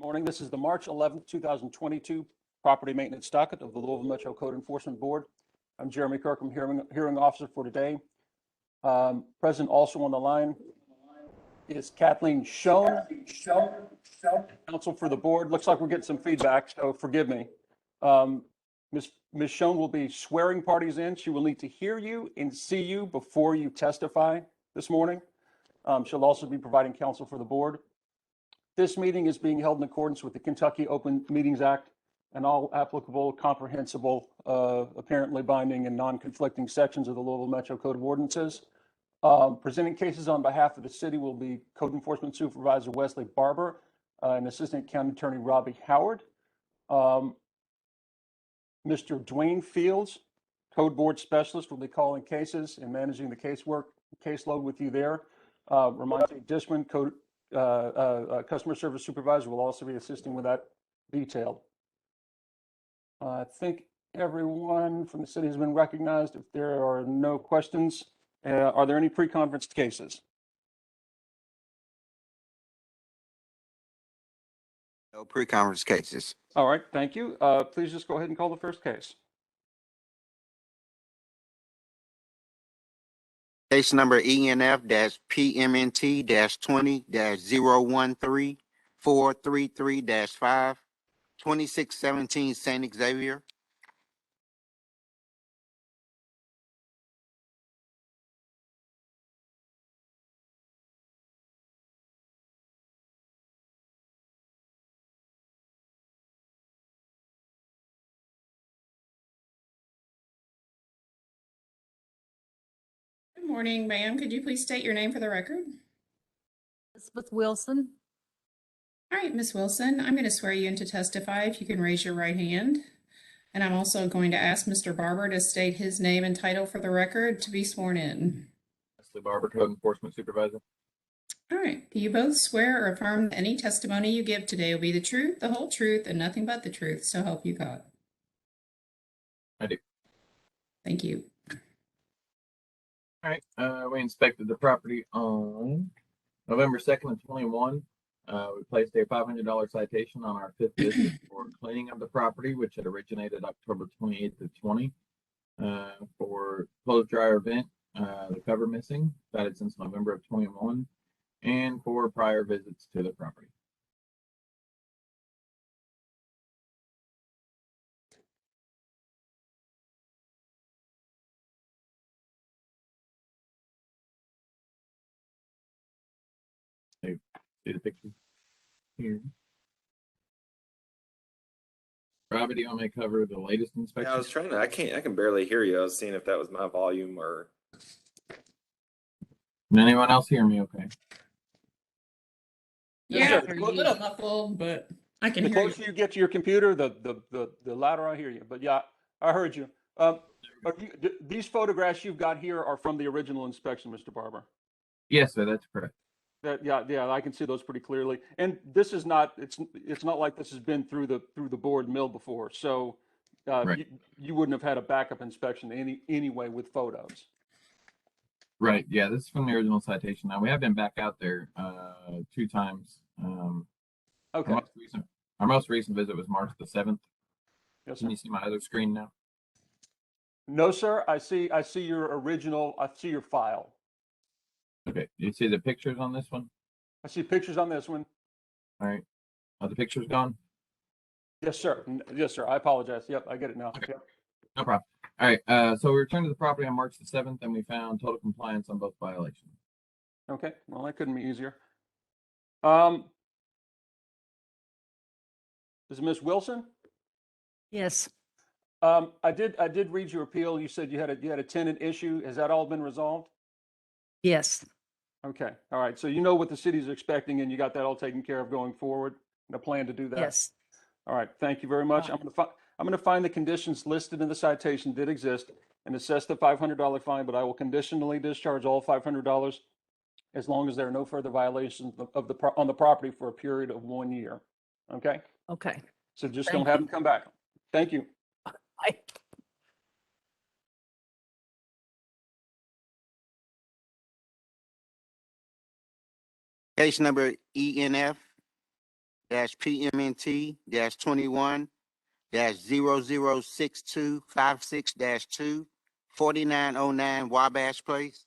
Morning. This is the March 11th, 2022 property maintenance docket of the Louisville Metro Code Enforcement Board. I'm Jeremy Kirkham, hearing officer for today. Present also on the line is Kathleen Schoen, counsel for the board. Looks like we're getting some feedback, so forgive me. Ms. Schoen will be swearing parties in. She will need to hear you and see you before you testify this morning. She'll also be providing counsel for the board. This meeting is being held in accordance with the Kentucky Open Meetings Act and all applicable, comprehensible, apparently binding and non-conflicting sections of the Louisville Metro Code of Ordinances. Presenting cases on behalf of the city will be Code Enforcement Supervisor Wesley Barber and Assistant County Attorney Robbie Howard. Mr. Dwayne Fields, Code Board Specialist, will be calling cases and managing the caseload with you there. Ramonte Dishman, Customer Service Supervisor, will also be assisting with that detail. I think everyone from the city has been recognized. If there are no questions, are there any pre-conference cases? No pre-conference cases. All right, thank you. Please just go ahead and call the first case. Case number ENF-PMNT-20-013-433-5, 2617 St. Xavier. Good morning, ma'am. Could you please state your name for the record? Elizabeth Wilson. All right, Ms. Wilson, I'm going to swear you in to testify if you can raise your right hand. And I'm also going to ask Mr. Barber to state his name and title for the record to be sworn in. Wesley Barber, Code Enforcement Supervisor. All right. Do you both swear or affirm that any testimony you give today will be the truth, the whole truth, and nothing but the truth, so help you God? I do. Thank you. All right. We inspected the property on November 2nd of 21. We placed a $500 citation on our 5th visit for cleaning of the property, which had originated October 28th of 20 for closed dryer vent, the cover missing, cited since November of 21, and for prior visits to the property. See the picture here. Robbie, do you want me to cover the latest inspection? Yeah, I was trying to, I can barely hear you. I was seeing if that was my volume or. Can anyone else hear me okay? Yeah, sir. a little muffled, but I can The hear you. closer you get to your computer, the louder I hear you. But yeah, I heard you. These photographs you've got here are from the original inspection, Mr. Barber. Yes, sir, that's correct. Yeah, I can see those pretty clearly. And this is not, it's not like this has been through the board mill before. So Right. you wouldn't have had a backup inspection anyway with photos. Right. Yeah, this is from the original citation. Now we have been back out there 2 times. Okay. Our most recent visit was March the 7th. Yes, sir. Can you see my other screen now? No, sir. I see your original. I see your file. Okay. You see the pictures on this one? I see pictures on this one. All right. Are the pictures gone? Yes, sir. Yes, sir. I apologize. Yep, I get it now. Okay. Yep. No problem. All right. So we returned to the property on March the 7th, and we found total compliance on both violations. Okay. Well, that couldn't be easier. Is it Ms. Wilson? Yes. I did read your appeal. You said you had a tenant issue. Has that all been resolved? Yes. Okay. All right. So you know what the city's expecting, and you got that all taken care of going forward, and a plan to do that. Yes. All right. Thank you very much. I'm going to find the conditions listed in the citation did exist and assess the $500 fine, but I will conditionally discharge all $500 as long as there are no further violations on the property for a period of 1 year. Okay. Okay. So just Thank don't have you. them come back. Thank you. Bye. Case number ENF PMNT 21 006256 2 4909 Wabash Place.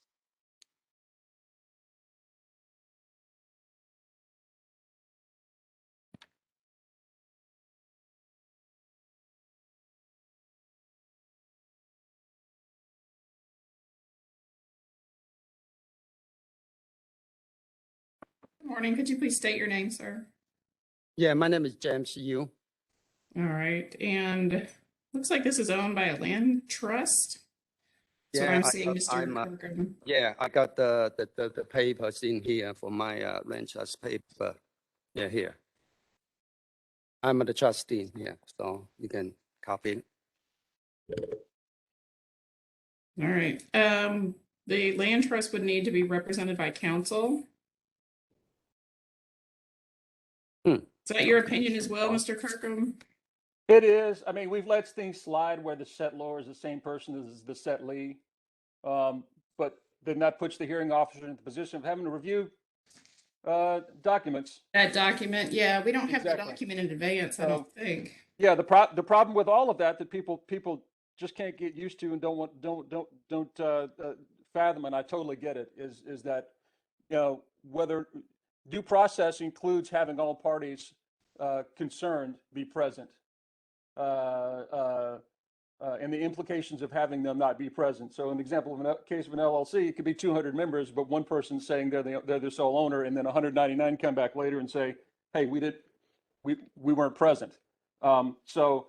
Good morning. Could you please state your name, sir? Yeah, my name is James Yu. All right. And looks like this is owned by a land trust. That's what Yeah, I'm seeing, Mr. I'm, Kirkham. yeah, I got the papers in here for my land trust paper. Yeah, here. I'm the trustee, yeah, so you can copy it. All right. The land trust would need to be represented by counsel. Hmm. Is that your opinion as well, Mr. Kirkham? It is. I mean, we've let things slide where the settlor is the same person as the settlee. But then that puts the hearing officer in the position of having to review documents. That document, yeah, we don't have the Exactly. document in advance, I don't think. Yeah, the problem with all of that people just can't get used to and don't fathom, and I totally get it, is that, you know, whether due process includes having all parties concerned be present, and the implications of having them not be present. So an example of a case of an LLC, it could be 200 members, but one person saying they're the sole owner, and then 199 come back later and say, hey, we weren't present. So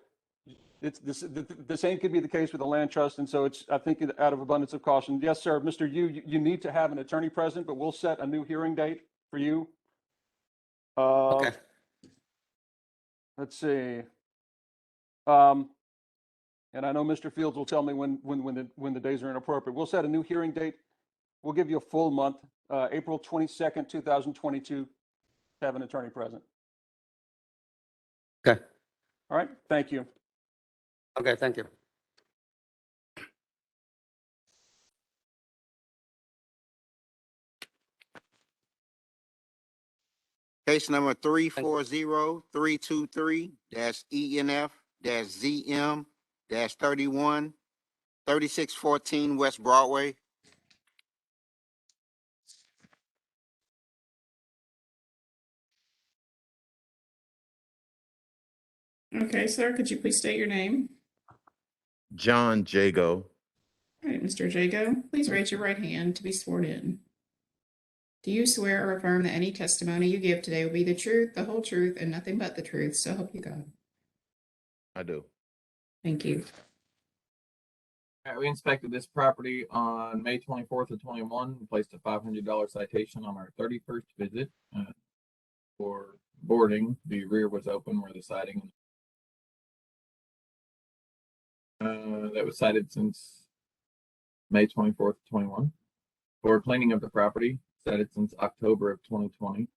it's the same could be the case with the land trust. And so it's, I think, out of abundance of caution. Yes, sir, Mr. you need to have an attorney present, but we'll set a new hearing date for you. Okay, Let's see. And I know Mr. Fields will tell me when the days are inappropriate. We'll set a new hearing date. We'll give you a full month, April 22nd, 2022, to have an attorney present. okay, All right, thank you. okay, thank you. Case number 340323-ENF-ZM-31 3614 West Broadway. Okay, sir, could you please state your name? John Jago. All right, Mr. Jago, please raise your right hand to be sworn in. Do you swear or affirm that any testimony you give today will be the truth, the whole truth, and nothing but the truth? So help you God. I do. Thank you. All right, we inspected this property on May 24th of 21, placed a $500 citation on our 31st visit for boarding. The rear was open where the siding that was cited since May 24th, 21. For cleaning of the property, cited since October of 2020.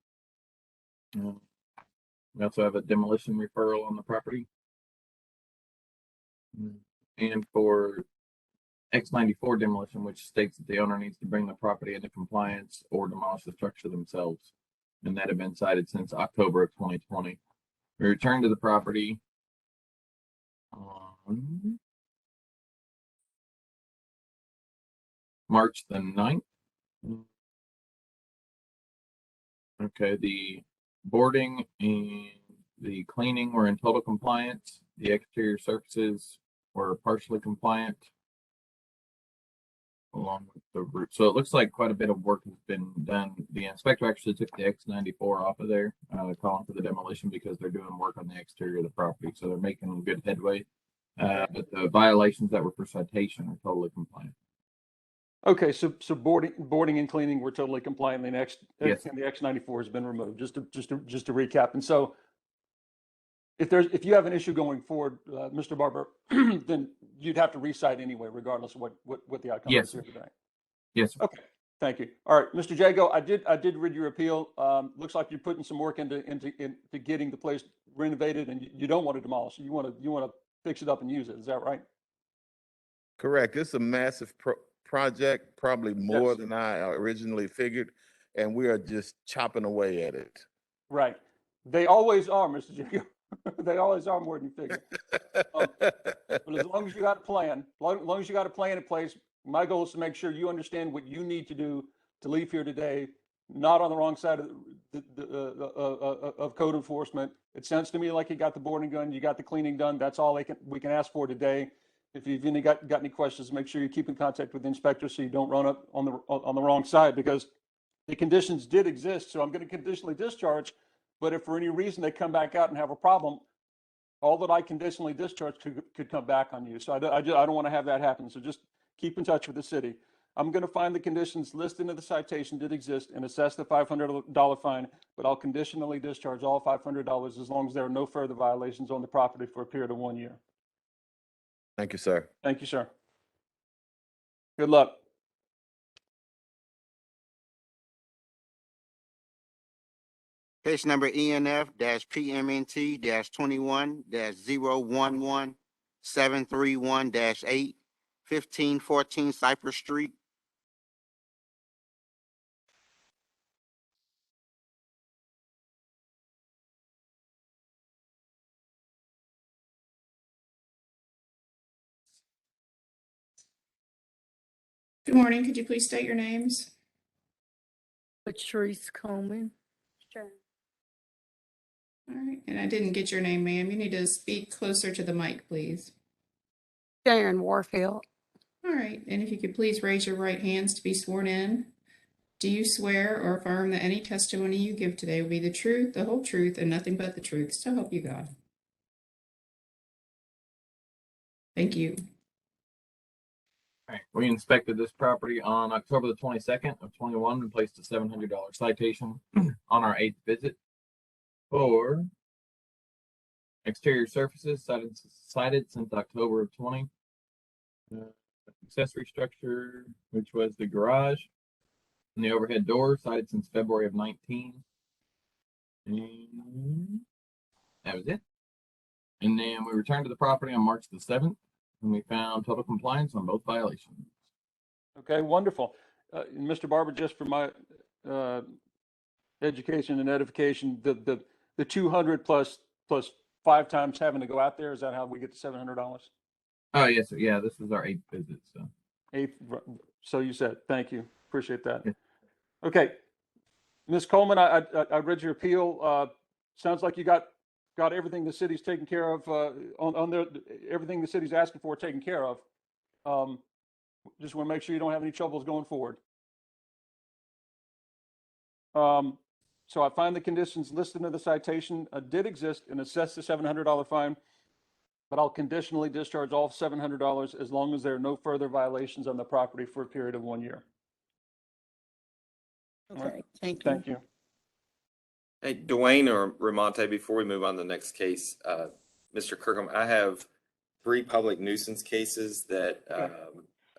We also have a demolition referral on the property. And for X94 demolition, which states that the owner needs to bring the property into compliance or demolish the structure themselves. And that had been cited since October of 2020. We returned to the property on March the 9th. Okay, the boarding and the cleaning were in total compliance. The exterior surfaces were partially compliant along with the roof. So it looks like quite a bit of work has been done. The inspector actually took the X94 off of there, calling for the demolition because they're doing work on the exterior of the property. So they're making good headway. But the violations that were for citation are totally compliant. Okay, so boarding and cleaning were totally compliant, and Yes. the X94 has been removed. Just to recap. And so, if you have an issue going forward, Mr. Barber, then you'd have to recite anyway, regardless of what the outcome Yes. is here today. Yes. Sir. Okay, thank you. All right, Mr. Jago, I did read your appeal. Looks like you're putting some work into getting the place renovated, and you don't want to demolish it. You want to fix it up and use it. Is that right? Correct. It's a massive project, probably more Yes. than I originally figured, and we are just chopping away at it. Right. They always are, Mr. Jacob. They always are more than you figure. But as long as you got a plan, as long as you got a plan in place, my goal is to make sure you understand what you need to do to leave here today, not on the wrong side of code enforcement. It sounds to me like you got the boarding done, you got the cleaning done. That's all we can ask for today. If you've got any questions, make sure you keep in contact with the inspector so you don't run up on the wrong side, because the conditions did exist. So I'm going to conditionally discharge, but if for any reason they come back out and have a problem, all that I conditionally discharge could come back on you. So I don't want to have that happen. So just keep in touch with the city. I'm going to find the conditions listed in the citation did exist and assess the $500 fine, but I'll conditionally discharge all $500 as long as there are no further violations on the property for a period of 1 year. Thank you, sir. Thank you, sir. Good luck. Case number ENF-PMNT-21-011-731-8, 1514 Cypress Street. Good morning. Could you please state your names? Patrice Coleman. All right. And I didn't get your name, ma'am. You need to speak closer to the mic, please. Sharon Warfield. All right. And if you could please raise your right hands to be sworn in. Do you swear or affirm that any testimony you give today will be the truth, the whole truth, and nothing but the truth? So help you God. Thank you. All right, we inspected this property on October the 22nd of 21 and placed a $700 citation on our 8th visit for exterior surfaces cited since October of 20. Accessory structure, which was the garage and the overhead door, cited since February of 19. And that was it. And then we returned to the property on March the 7th, and we found total compliance on both violations. Okay, wonderful. Mr. Barber, just for my education and edification, the 200 plus 5 times having to go out there, is that how we get to $700? Oh, yes, sir. Yeah, this was our 8th visit, so. 8th, so you said. Thank you. Appreciate that. Yeah. Okay. Ms. Coleman, I read your appeal. Sounds like you got everything the city's taken care of, everything the city's asking for taken care of. Just want to make sure you don't have any troubles going forward. So I find the conditions listed in the citation did exist and assess the $700 fine, but I'll conditionally discharge all $700 as long as there are no further violations on the property for a period of 1 year. Okay, thank you. Thank you. Hey, Dwayne or Ramonte, before we move on to the next case, Mr. Kirkham, I have 3 public nuisance cases that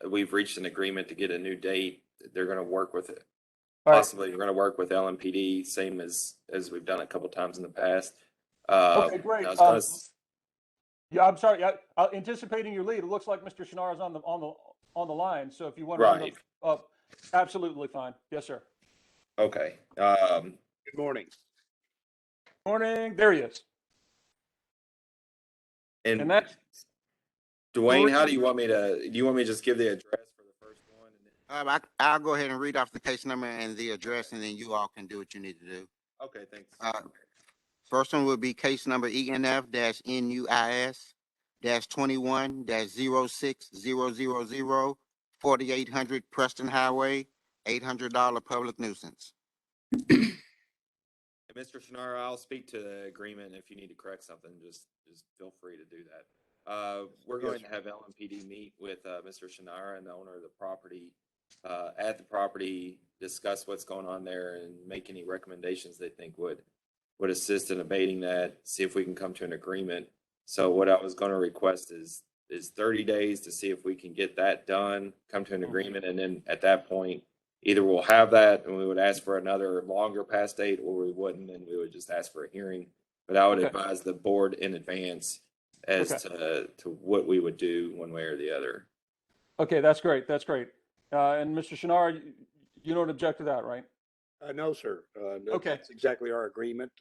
we've reached an agreement to get a new date. They're going to work with it. Possibly we're going to work with LMPD, same as we've done a couple times in the past. Okay, great. Yeah, I'm sorry. Anticipating your lead, it looks like Mr. Shinar is on the line. So if you want to run up, absolutely fine. Yes, sir. Okay. Good morning. Morning. There he is. And that's Dwayne, how do you want me to just give the address for the first one? And then... I'll go ahead and read off the case number and the address, and then you all can do what you need to do. Okay, thanks. First one will be case number ENF-NUIS-21-06000, 4800 Preston Highway, $800 public nuisance. Mr. Shinar, I'll speak to the agreement. If you need to correct something, just feel free to do that. We're going to have LMPD meet with Mr. Shinar and the owner of the property at the property, discuss what's going on there, and make any recommendations they think would assist in abating that. See if we can come to an agreement. So what I was going to request is 30 days to see if we can get that done, come to an agreement, and then at that point, either we'll have that and we would ask for another longer past date, or we wouldn't, and we would just ask for a hearing. But I would advise the board in advance as to what we would do one way or the other. Okay, that's great. That's great. And Mr. Shinar, you don't object to that, right? No, sir. Okay. That's exactly our agreement.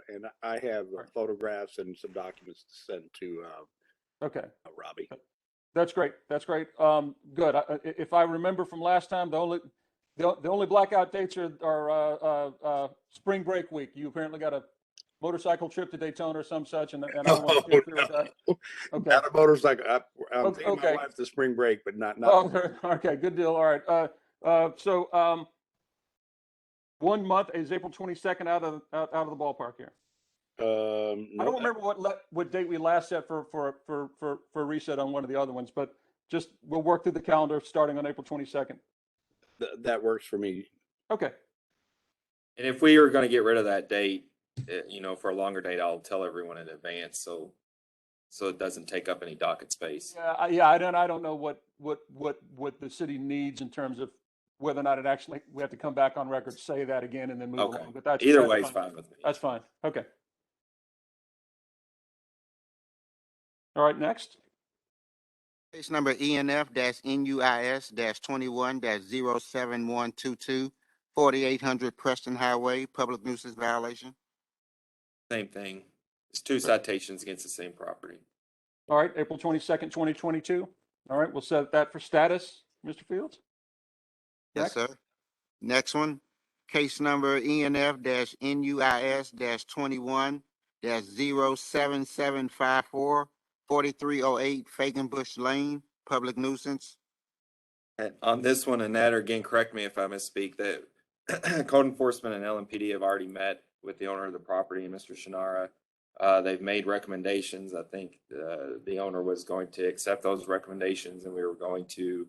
And I have Right. photographs and some documents to send to Okay. Robbie. That's great. That's great. Good. If I remember from last time, the only blackout dates are spring break week. You apparently got a motorcycle trip to Daytona or some such, and I don't want to interfere with that. Okay. Not a motorcycle. I'm taking Okay. my wife to spring break, but not. Oh, okay. Good deal. All right. So 1 month is April 22nd out of the ballpark here. I don't remember what date we last set for reset on one of the other ones, but just we'll work through the calendar starting on April 22nd. That works for me. Okay. And if we are going to get rid of that date, for a longer date, I'll tell everyone in advance so it doesn't take up any docket space. Yeah. I don't know what the city needs in terms of whether or not we have to come back on record, say that again, and then move Okay. along. But that's Either way is fine with me. That's fine. Okay. All right. Next. Case number ENF-NUIS-21-07122, 4800 Preston Highway, public nuisance violation. Same thing. It's 2 citations against the same property. All right. April 22nd, 2022. All right. We'll set that for status, Mr. Fields. Yes, sir. Next one, case number ENF-NUIS-21-07754, 4308 Faganbush Lane, public nuisance. And on this one, and that, or again, correct me if I misspeak, that code enforcement and LMPD have already met with the owner of the property, Mr. Shinara. They've made recommendations. I think the owner was going to accept those recommendations, and we were going to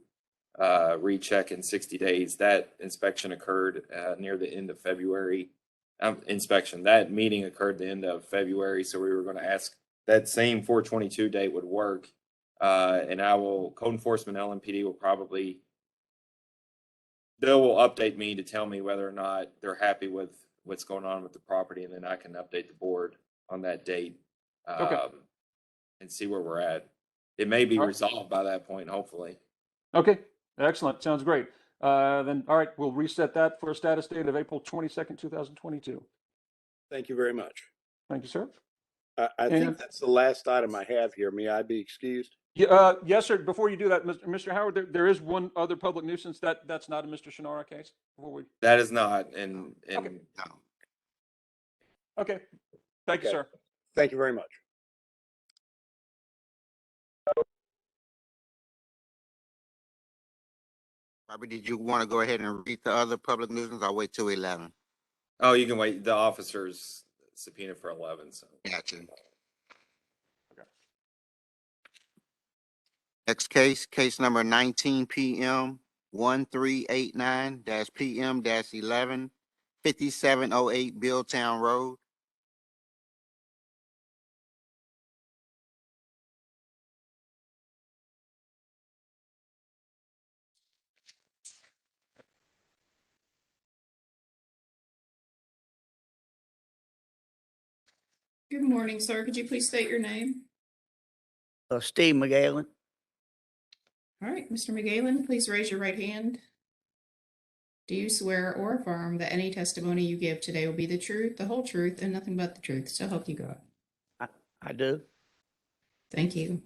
recheck in 60 days. That inspection occurred near the end of February. That meeting occurred the end of February, so we were going to ask that same 4/22 date would work. And code enforcement LMPD will update me to tell me whether or not they're happy with what's going on with the property, and then I can update the board on that date and see where we're at. It may be resolved by that point, hopefully. Okay. Excellent. Sounds great. Then, all right, we'll reset that for a status date of April 22nd, 2022. Thank you very much. Thank you, sir. I think that's the last item I have here. May I be excused? Yes, sir. Before you do that, Mr. Howard, there is one other public nuisance that's not a Mr. Shinara case. That is not, and Okay. No. Okay. Thank you, Okay. sir. Thank you very much. Robbie, did you want to go ahead and read the other public nuisance? I'll wait till 11. Oh, you can wait. The officer's subpoena for 11. So Gotcha. Next case number 19 PM 1389-PM-11, 5708 Billtown Road. Good morning, sir. Could you please state your name? Steve McGallen. All right, Mr. McGalen, please raise your right hand. Do you swear or affirm that any testimony you give today will be the truth, the whole truth, and nothing but the truth? So help you God. I do. Thank you.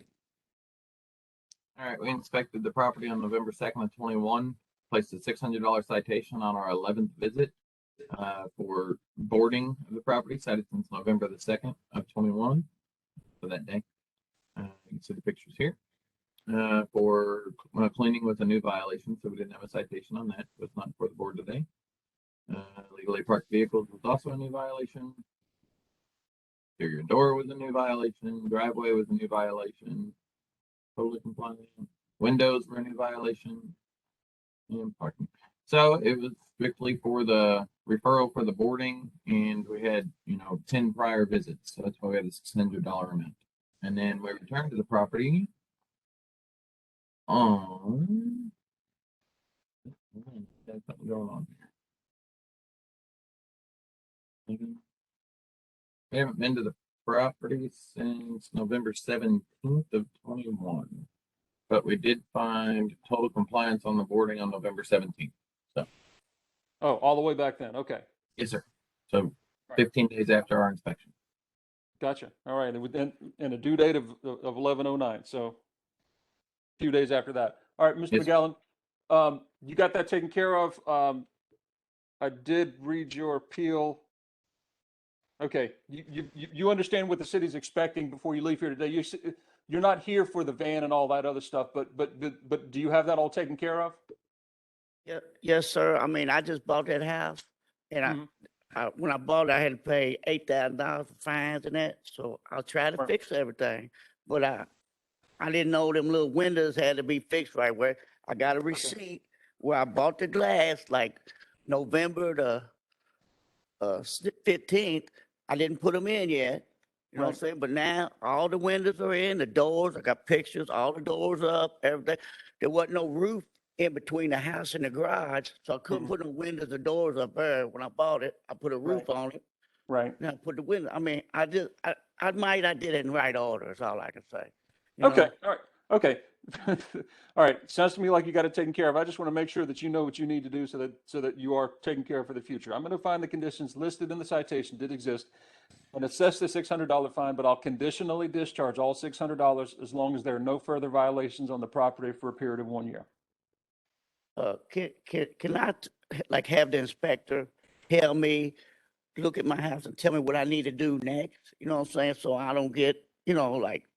All right, we inspected the property on November 2nd of 21, placed a $600 citation on our 11th visit for boarding of the property, cited since November the 2nd of 21, for that day. You can see the pictures here. For cleaning was a new violation, so we didn't have a citation on that. It was not for the board today. Legally parked vehicles was also a new violation. Exterior door was a new violation. Driveway was a new violation. Totally compliant. Windows were a new violation. And parking. So it was strictly for the referral for the boarding, and we had 10 prior visits. So that's why we had a $600 amount. And then we returned to the property on there's something going on here. We haven't been to the property since November 17th of 21, but we did find total compliance on the boarding on November 17th. So Oh, all the way back then. Okay. Yes, sir. So 15 days after our inspection. Gotcha. All right. And a due date of 11/09. So a few days after that. All right, Mr. Yes, sir. McGowan, you got that taken care of. I did read your appeal. Okay. You understand what the city's expecting before you leave here today. You're not here for the van and all that other stuff, but do you have that all taken care of? Yeah, yes, sir. I mean, I just bought that house, and Mhm. when I bought it, I had to pay $8,000 for fines and that. So I'll try to Right. fix everything. But I didn't know them little windows had to be fixed right where. I got a receipt where I bought the glass like November the 15th. I didn't put them in yet. You know what I'm Right. saying? But now all the windows are in, the doors, I got pictures, all the doors up, everything. There wasn't no roof in between the house and the garage, so I couldn't Mhm. put the windows, the doors up there. When I bought it, I put a roof on it. Right. Now I put the window. I mean, I did it in right order. Is all I can say. You Okay. know? All right. Okay. All right. Sounds to me like you got it taken care of. I just want to make sure that you know what you need to do so that you are taken care of for the future. I'm going to find the conditions listed in the citation did exist and assess the $600 fine, but I'll conditionally discharge all $600 as long as there are no further violations on the property for a period of 1 year. Can I like have the inspector tell me, look at my house and tell me what I need to do next? You know what I'm saying? So I don't get, like,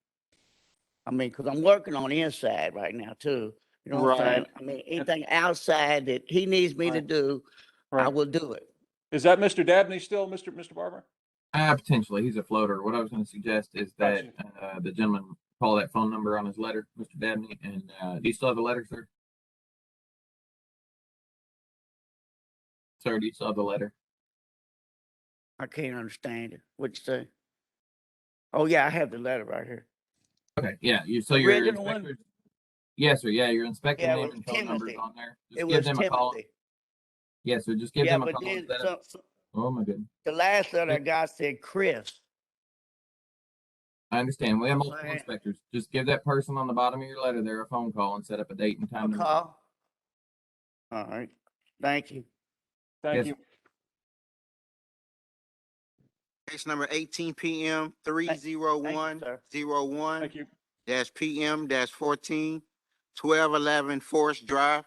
I mean, because I'm working on the inside right now too. You know what I'm saying? Right. I mean, anything outside that he needs me to Right. do, I Right. will do it. Is that Mr. Dabney still, Mr. Barber? Potentially, he's a floater. What I was going to suggest is that Gotcha. the gentleman call that phone number on his letter, Mr. Dabney. And do you still have the letter, sir? Sir, do you still have the letter? I can't understand it. What'd you say? Oh yeah, I have the letter right here. Okay, yeah. Your Original one? inspector. Yes, sir. Yeah, your inspector Yeah, it name was and phone number's Timothy. on there. It Just give was them a call. Timothy. Yes, sir. Just give Yeah, them a but call then instead of. Oh my goodness. the last letter I Yeah. got said Chris. I understand. We have multiple Right. inspectors. Just give that person on the bottom of your letter there a phone call and set up a date and time A to meet. call. All right. Thank you. Thank Yes. you. Case number 18 PM 30101 Thank you. dash PM dash 14 1211 Forest Drive.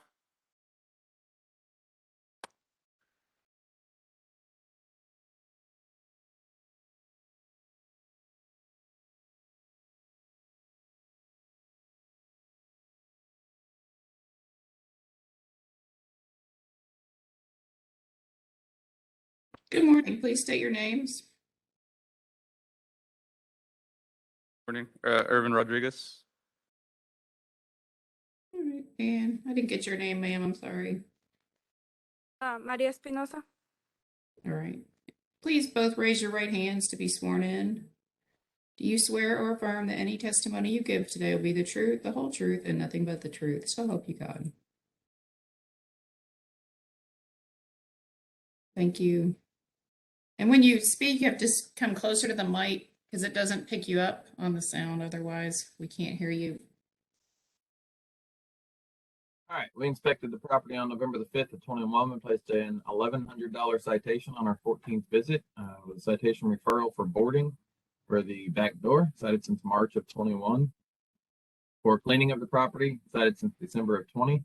Good morning. Please state your names. Morning, Irvin Rodriguez. All right. And I didn't get your name, ma'am. I'm sorry. Maria Espinosa. All right. Please both raise your right hands to be sworn in. Do you swear or affirm that any testimony you give today will be the truth, the whole truth, and nothing but the truth? So help you God. Thank you. And when you speak, you have to come closer to the mic because it doesn't pick you up on the sound. Otherwise, we can't hear you. All right. We inspected the property on November the 5th of 21 and placed an $1,100 citation on our 14th visit with a citation referral for boarding for the back door, cited since March of 21. For cleaning of the property, cited since December of 20.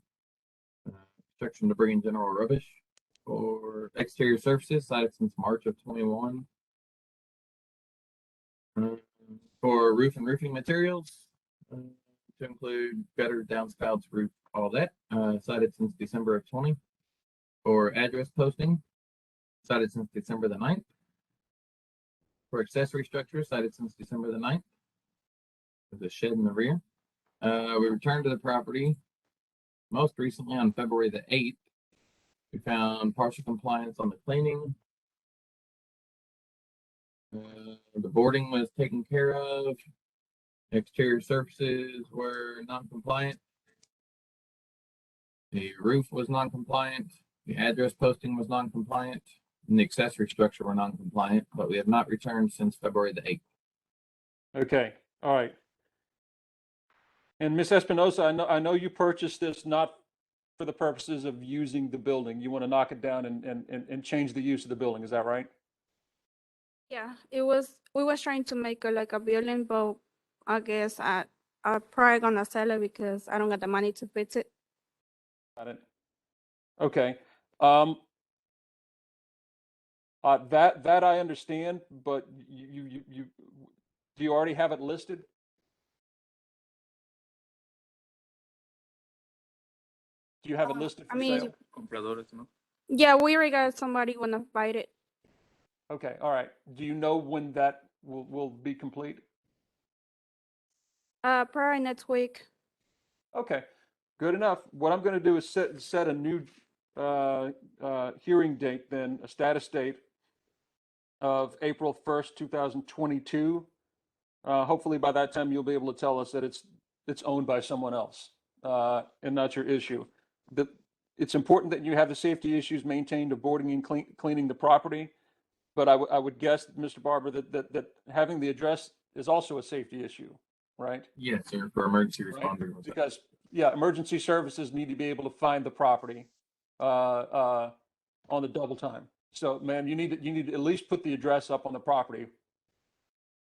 Construction, debris, and general rubbish. For exterior surfaces, cited since March of 21. For roof and roofing materials, to include gutters, downspouts, roof, all that, cited since December of 20. For address posting, cited since December the 9th. For accessory structures, cited since December the 9th. There's a shed in the rear. We returned to the property most recently on February the 8th. We found partial compliance on the cleaning. The boarding was taken care of. Exterior surfaces were non-compliant. The roof was non-compliant. The address posting was non-compliant. And the accessory structure were non-compliant, but we have not returned since February the 8th. Okay. All right. And Ms. Espinosa, I know you purchased this not for the purposes of using the building. You want to knock it down and change the use of the building. Is that right? Yeah, we was trying to make like a building, but I guess I'm probably gonna sell it because I don't got the money to fix it. Got it. Okay. That I understand, but do you already have it listed? Do you have it listed I for mean, sale? Compradores, ¿no? yeah, we already got somebody wanna buy it. Okay, all right. Do you know when that will be complete? Probably next week. Okay, good enough. What I'm going to do is set a new hearing date, then a status date of April 1st, 2022. Hopefully by that time you'll be able to tell us that it's owned by someone else and not your issue. It's important that you have the safety issues maintained of boarding and cleaning the property. But I would guess, Mr. Barber, that having the address is also a safety issue, right? Yes, sir, for emergency Right? responders. Because, yeah, emergency services need to be able to find the property on the double time. So, ma'am, you need to at least put the address up on the property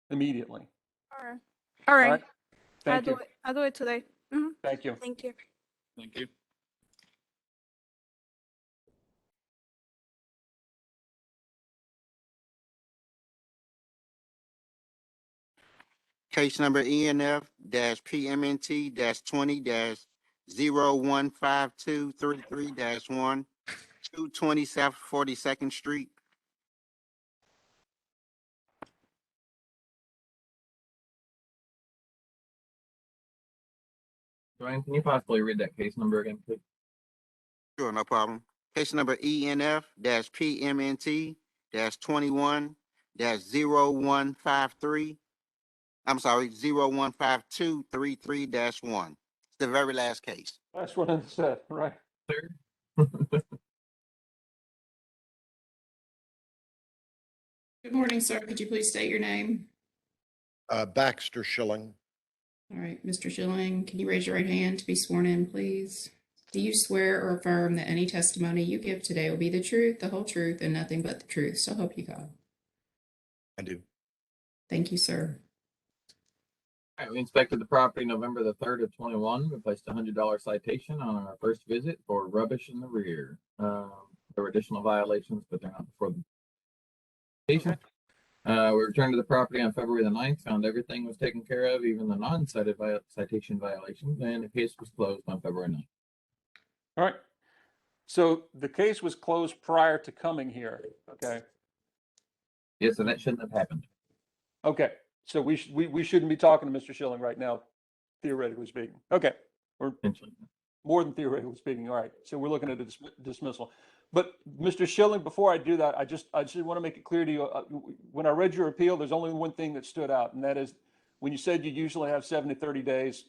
immediately. All right. All right? Thank you. I'll do it today. Thank you. Thank you. Thank you. Case number ENF PMNT 20-015233-1, 220 South 42nd Street. Joanne, can you possibly read that case number again, please? Sure, no problem. Case number ENF PMNT 21-0153. I'm sorry, 015233-1. It's the very last case. That's what I said, right? Sir? Good morning, sir. Could you please state your name? Baxter Schilling. All right, Mr. Schilling, can you raise your right hand to be sworn in, please? Do you swear or affirm that any testimony you give today will be the truth, the whole truth, and nothing but the truth? So help you God. I do. Thank you, sir. All right, we inspected the property November the 3rd of 21. We placed a $100 citation on our first visit for rubbish in the rear. There were additional violations, but they're not before the citation. We returned to the property on February the 9th, found everything was taken care of, even the non-cited citation violations, and the case was closed on February 9th. All right. So the case was closed prior to coming here, okay? Yes, and that shouldn't have happened. Okay, so we shouldn't be talking to Mr. Schilling right now, theoretically speaking. Okay, or Potentially. more than theoretically speaking. All right, so we're looking at a dismissal. But Mr. Schilling, before I do that, I just want to make it clear to you, when I read your appeal, there's only one thing that stood out, and that is when you said you usually have 7 to 30 days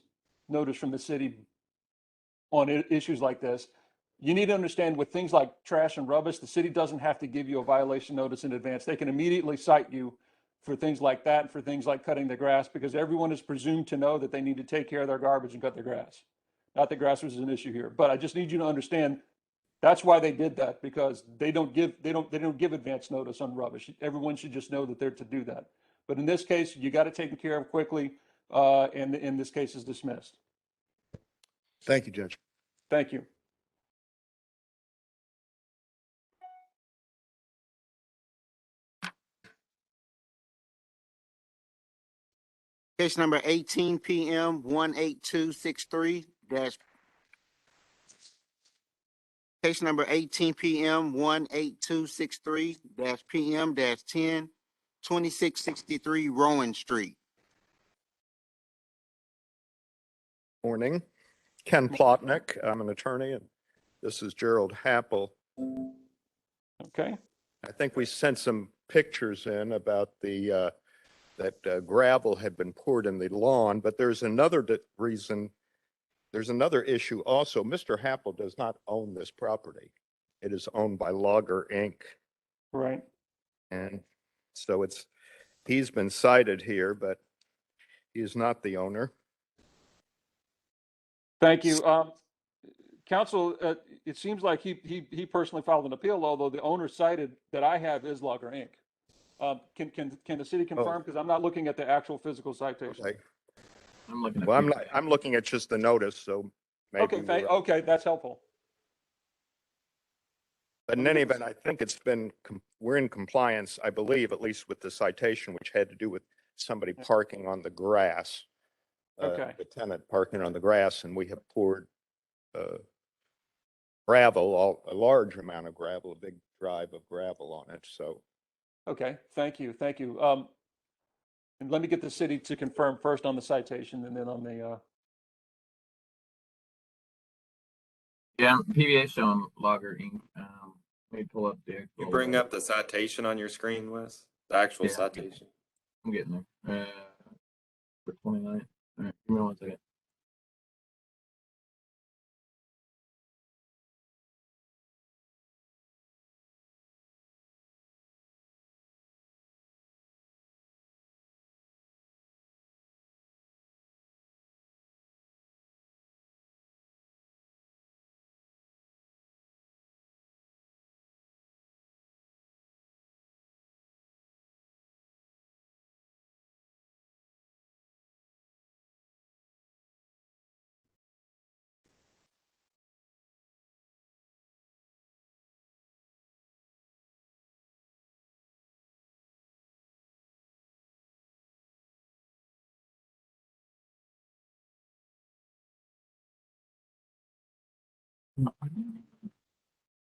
notice from the city on issues like this. You need to understand with things like trash and rubbish, the city doesn't have to give you a violation notice in advance. They can immediately cite you for things like that and for things like cutting the grass, because everyone is presumed to know that they need to take care of their garbage and cut their grass. Not that grass was an issue here, but I just need you to understand that's why they did that, because they don't give advance notice on rubbish. Everyone should just know that they're to do that. But in this case, you got it taken care of quickly, and in this case is dismissed. Thank you, Judge. Thank you. Case number 18 PM 18263 dash. Case number 18 PM 18263 PM 10 2663 Rowan Street. Morning. Ken Plotnick. I'm an attorney, and this is Gerald Happel. Okay. I think we sent some pictures in about the that gravel had been poured in the lawn, but there's another reason. There's another issue also. Mr. Happel does not own this property. It is owned by Logger Inc. Right. And so he's been cited here, but he is not the owner. Thank you. Council, it seems like he personally filed an appeal, although the owner cited that I have is Logger Inc. Can the city confirm? Because I'm not looking at the actual physical citation. Okay. I'm looking at. Well, pictures. I'm looking at just the notice, so maybe. Okay, okay, that's helpful. But in any event, I think it's been, we're in compliance, I believe, at least with the citation, which had to do with somebody parking on the grass. Okay. The tenant parking on the grass, and we have poured gravel, a large amount of gravel, a big drive of gravel on it, so. Okay, thank you. And let me get the city to confirm first on the citation and then on the, Yeah, PBA showing Logger Inc. Let me pull up the actual. You bring up the citation on your screen, Wes? The actual Yeah. citation. I'm getting there. For 29. All right, give me 1 second.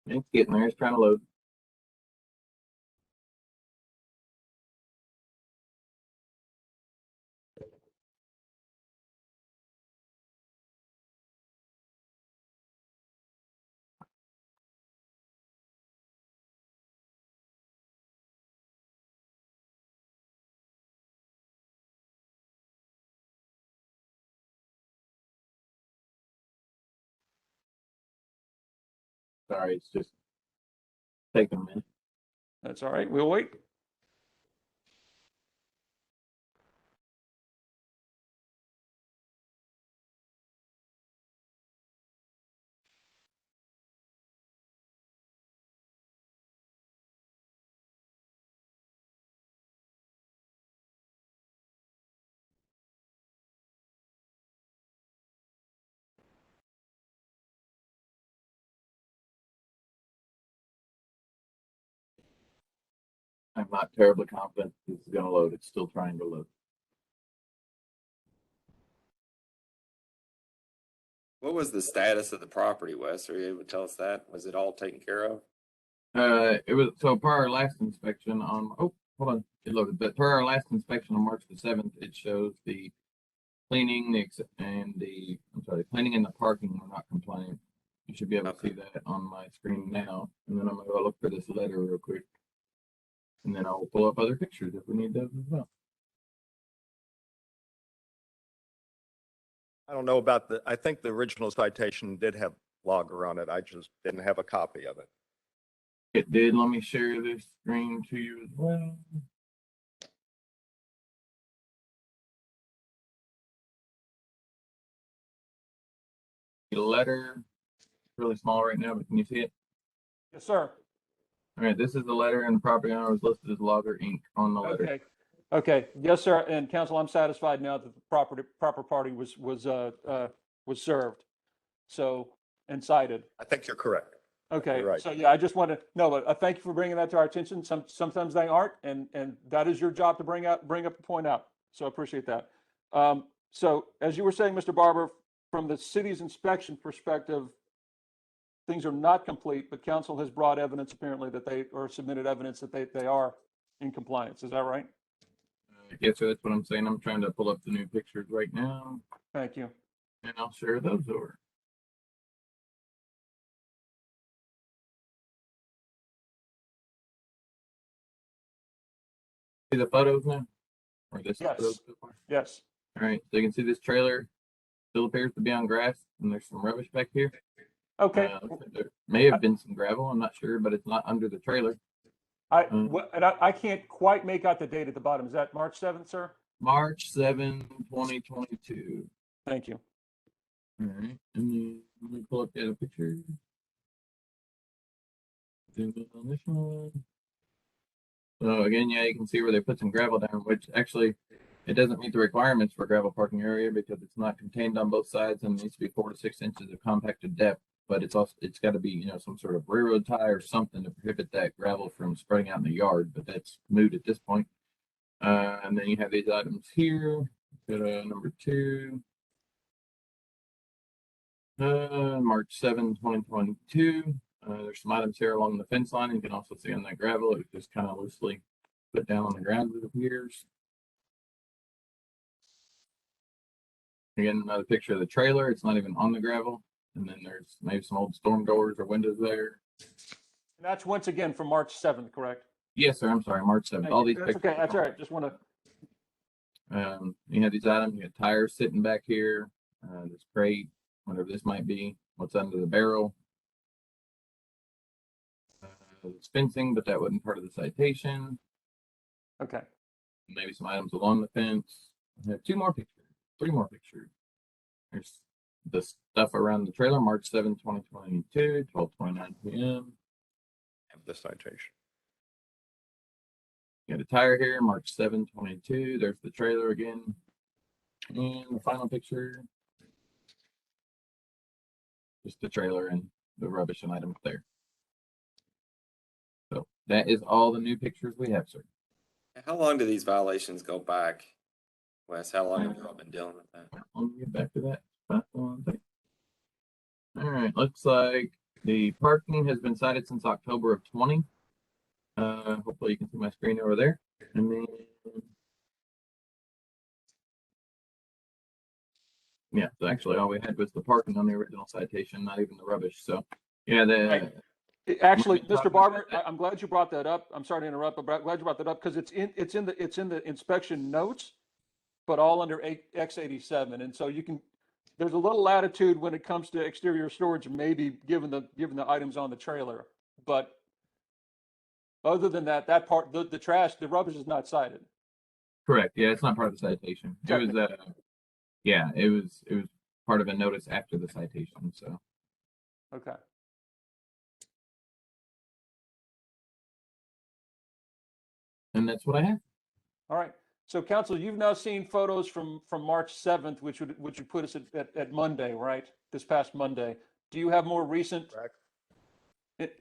It's getting there. It's trying to load. Sorry, it's just taking a minute. that's all right. We'll wait. I'm not terribly confident this is going to load. It's still trying to load. What was the status of the property, Wes? Are you able to tell us that? Was it all taken care of? It was so per our last inspection on. Oh, hold on, it loaded. But per our last inspection on March the 7th, it shows the cleaning, cleaning and the parking were not compliant. You should be able to see that on my screen now. And then I'm gonna go look for this letter real quick, and then I'll pull up other pictures if we need those as well. I don't know about I think the original citation did have Logger on it. I just didn't have a copy of it. It did. Let me share this screen to you as well. The letter, really small right now, but can you see it? Yes, sir. All right, this is the letter, and the property owner was listed as Logger Inc. on the letter. Okay. Okay. Yes, sir. And council, I'm satisfied now that the proper party was served. So, and cited. I think you're correct. Okay. You're right. So yeah, I just want to know, but thank you for bringing that to our attention. Sometimes they aren't, and that is your job to bring up the point out. So I appreciate that. So as you were saying, Mr. Barber, from the city's inspection perspective, things are not complete, but council has brought evidence apparently that submitted evidence that they are in compliance. Is that right? Yes, sir, that's what I'm saying. I'm trying to pull up the new pictures right now, Thank you. and I'll share those over. See the photos now? Or this Yes. photos so far? Yes. All right, so you can see this trailer still appears to be on grass, and there's some rubbish back here. Okay. There may have been some gravel, I'm not sure, but it's not under the trailer. I can't quite make out the date at the bottom. Is that March 7th, sir? March 7, 2022. Thank you. All right, and then let me pull up the other picture. Zoom in on this one. So again, yeah, you can see where they put some gravel down, which actually it doesn't meet the requirements for gravel parking area because it's not contained on both sides and it needs to be 4 to 6 inches of compacted depth. But it's got to be, you know, some sort of railroad tie or something to prohibit that gravel from spreading out in the yard. But that's moot at this point. And then you have these items here. Go to number 2. March 7, 2022. There's some items here along the fence line. You can also see on that gravel, it's just kind of loosely put down on the ground, it appears. Again, another picture of the trailer. It's not even on the gravel. And then there's maybe some old storm doors or windows there. And that's once again from March 7th, correct? Yes, sir. I'm sorry, March 7th. All these That's pictures. okay. That's all right. Just want to. You have these items. You have tires sitting back here. This crate, whatever this might be. What's under the barrel. It's fencing, but that wasn't part of the citation. Okay. Maybe some items along the fence. I have 2 more pictures. 3 more pictures. There's the stuff around the trailer, March 7, 2022, 12:29 p.m. Have the citation. You got a tire here, March 7, 22. There's the trailer again. And the final picture. Just the trailer and the rubbish and items there. So that is all the new pictures we have, sir. How long do these violations go back, Wes? How long have you all been dealing with that? Let me get back to that. All right, looks like the parking has been cited since October of 20. Hopefully you can see my screen over there. And then, yeah, so actually all we had was the parking on the original citation, not even the rubbish. So, yeah, Actually, Mr. Barber, I'm glad you brought that up. I'm sorry to interrupt, but I'm glad you brought that up because it's in the inspection notes, but all under X87. And so there's a little latitude when it comes to exterior storage, maybe given the items on the trailer. But other than that part, the trash, the rubbish is not cited. correct. Yeah, it's not part of the citation. It was, yeah, it was part of a notice after the citation. So, Okay. and that's what I have. All right. So, Council, you've now seen photos from March 7th, which would put us at Monday, right? This past Monday. Do you have more recent?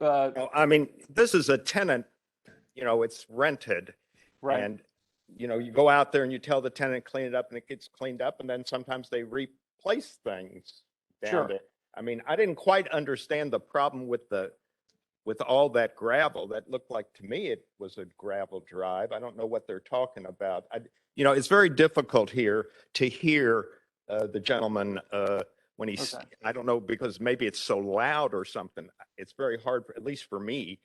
Well, I mean, this is a tenant, you know, it's rented. Right. And, you know, you go out there and you tell the tenant, clean it up, and it gets cleaned up. And then sometimes they replace things down Sure. there. I mean, I didn't quite understand the problem with all that gravel. That looked like, to me, it was a gravel drive. I don't know what they're talking about. You know, it's very difficult here to hear the gentleman when he's, Okay. I don't know, because maybe it's so loud or something. It's very hard, at least for me,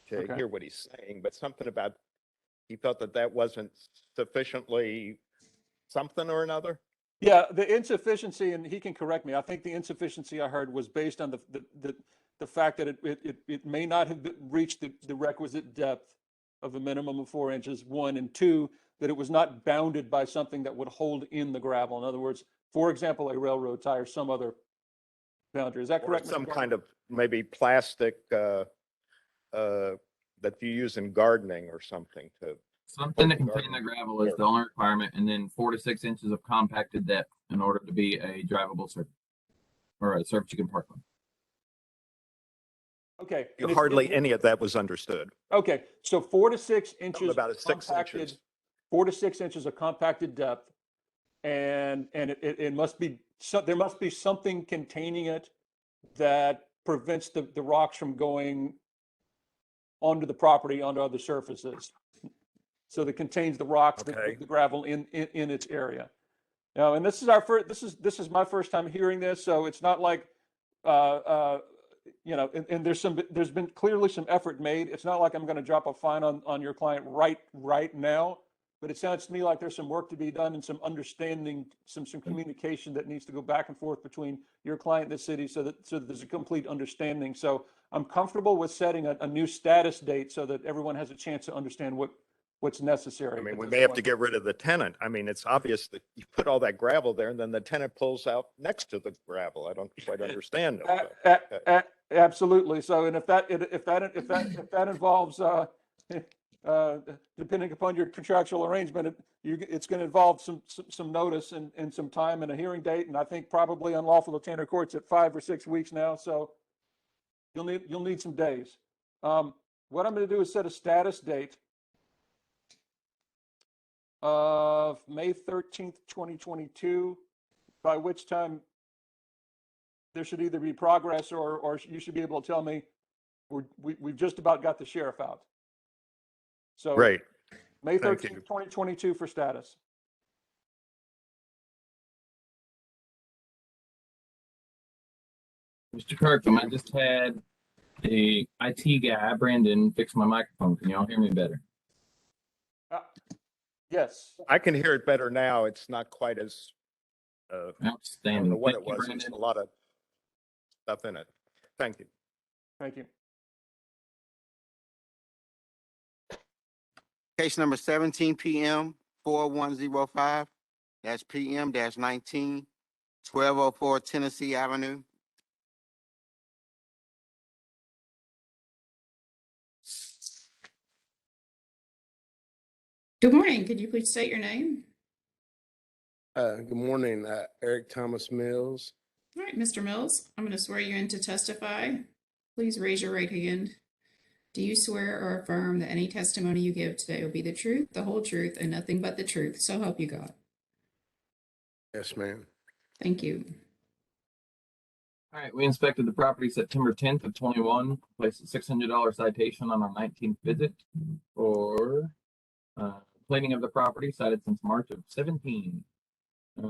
to Okay. hear what he's saying. But something about, he felt that wasn't sufficiently something or another. Yeah, the insufficiency, and he can correct me. I think the insufficiency I heard was based on the fact that it may not have reached the requisite depth of a minimum of 4 inches, 1, and 2, that it was not bounded by something that would hold in the gravel. In other words, for example, a railroad tie or some other boundary. Is that Or correct? some Mr. Barber? kind of maybe plastic that you use in gardening or something to. Something to contain the gravel is the only requirement, and then 4 to 6 inches of compacted depth in order to be a drivable surface or a surface you can park on. Okay. Hardly any of that was understood. Okay, so 4 to 6 inches. About 6 compacted- inches. 4 to 6 inches of compacted depth, and it must be, there must be something containing it that prevents the rocks from going onto the property, onto other surfaces. So that contains the rocks, Okay. the gravel in its area. Now, and this is our first, this is my first time hearing this, so it's not like, you know, and there's been clearly some effort made. It's not like I'm going to drop a fine on your client right now, but it sounds to me like there's some work to be done and some understanding, some communication that needs to go back and forth between your client and the city so that there's a complete understanding. So I'm comfortable with setting a new status date so that everyone has a chance to understand what's necessary. I mean, at we this may have to point. get rid of the tenant. I mean, it's obvious that you put all that gravel there and then the tenant pulls out next to the gravel. I don't quite understand it. but- Absolutely. So, and if that involves, depending upon your contractual arrangement, it's going to involve some notice and some time and a hearing date. And I think probably unlawful detainer court's at 5 or 6 weeks now. So you'll need some days. What I'm going to do is set a status date of May 13th, 2022, by which time there should either be progress or you should be able to tell me we've just about got the sheriff out. So Great. May Thank 13th, you. 2022 for status. Mr. Kirkham, I just had the IT guy, Brandon, fix my microphone. Can y'all hear me better? Yes. I can hear it better now. It's not quite as, I don't Outstanding. know what Thank it you, was. There's Brandon. a lot of stuff in it. Thank you. Thank you. Case number 17 PM 4105. That's PM-19, 1204 Tennessee Avenue. Good morning. Could you please state your name? Good morning, Eric Thomas Mills. All right, Mr. Mills, I'm going to swear you in to testify. Please raise your right hand. Do you swear or affirm that any testimony you give today will be the truth, the whole truth, and nothing but the truth? So help you God. Yes, ma'am. Thank you. All right, we inspected the property September 10th of 21, placed a $600 citation on our 19th visit for cleaning of the property, cited since March of 17. That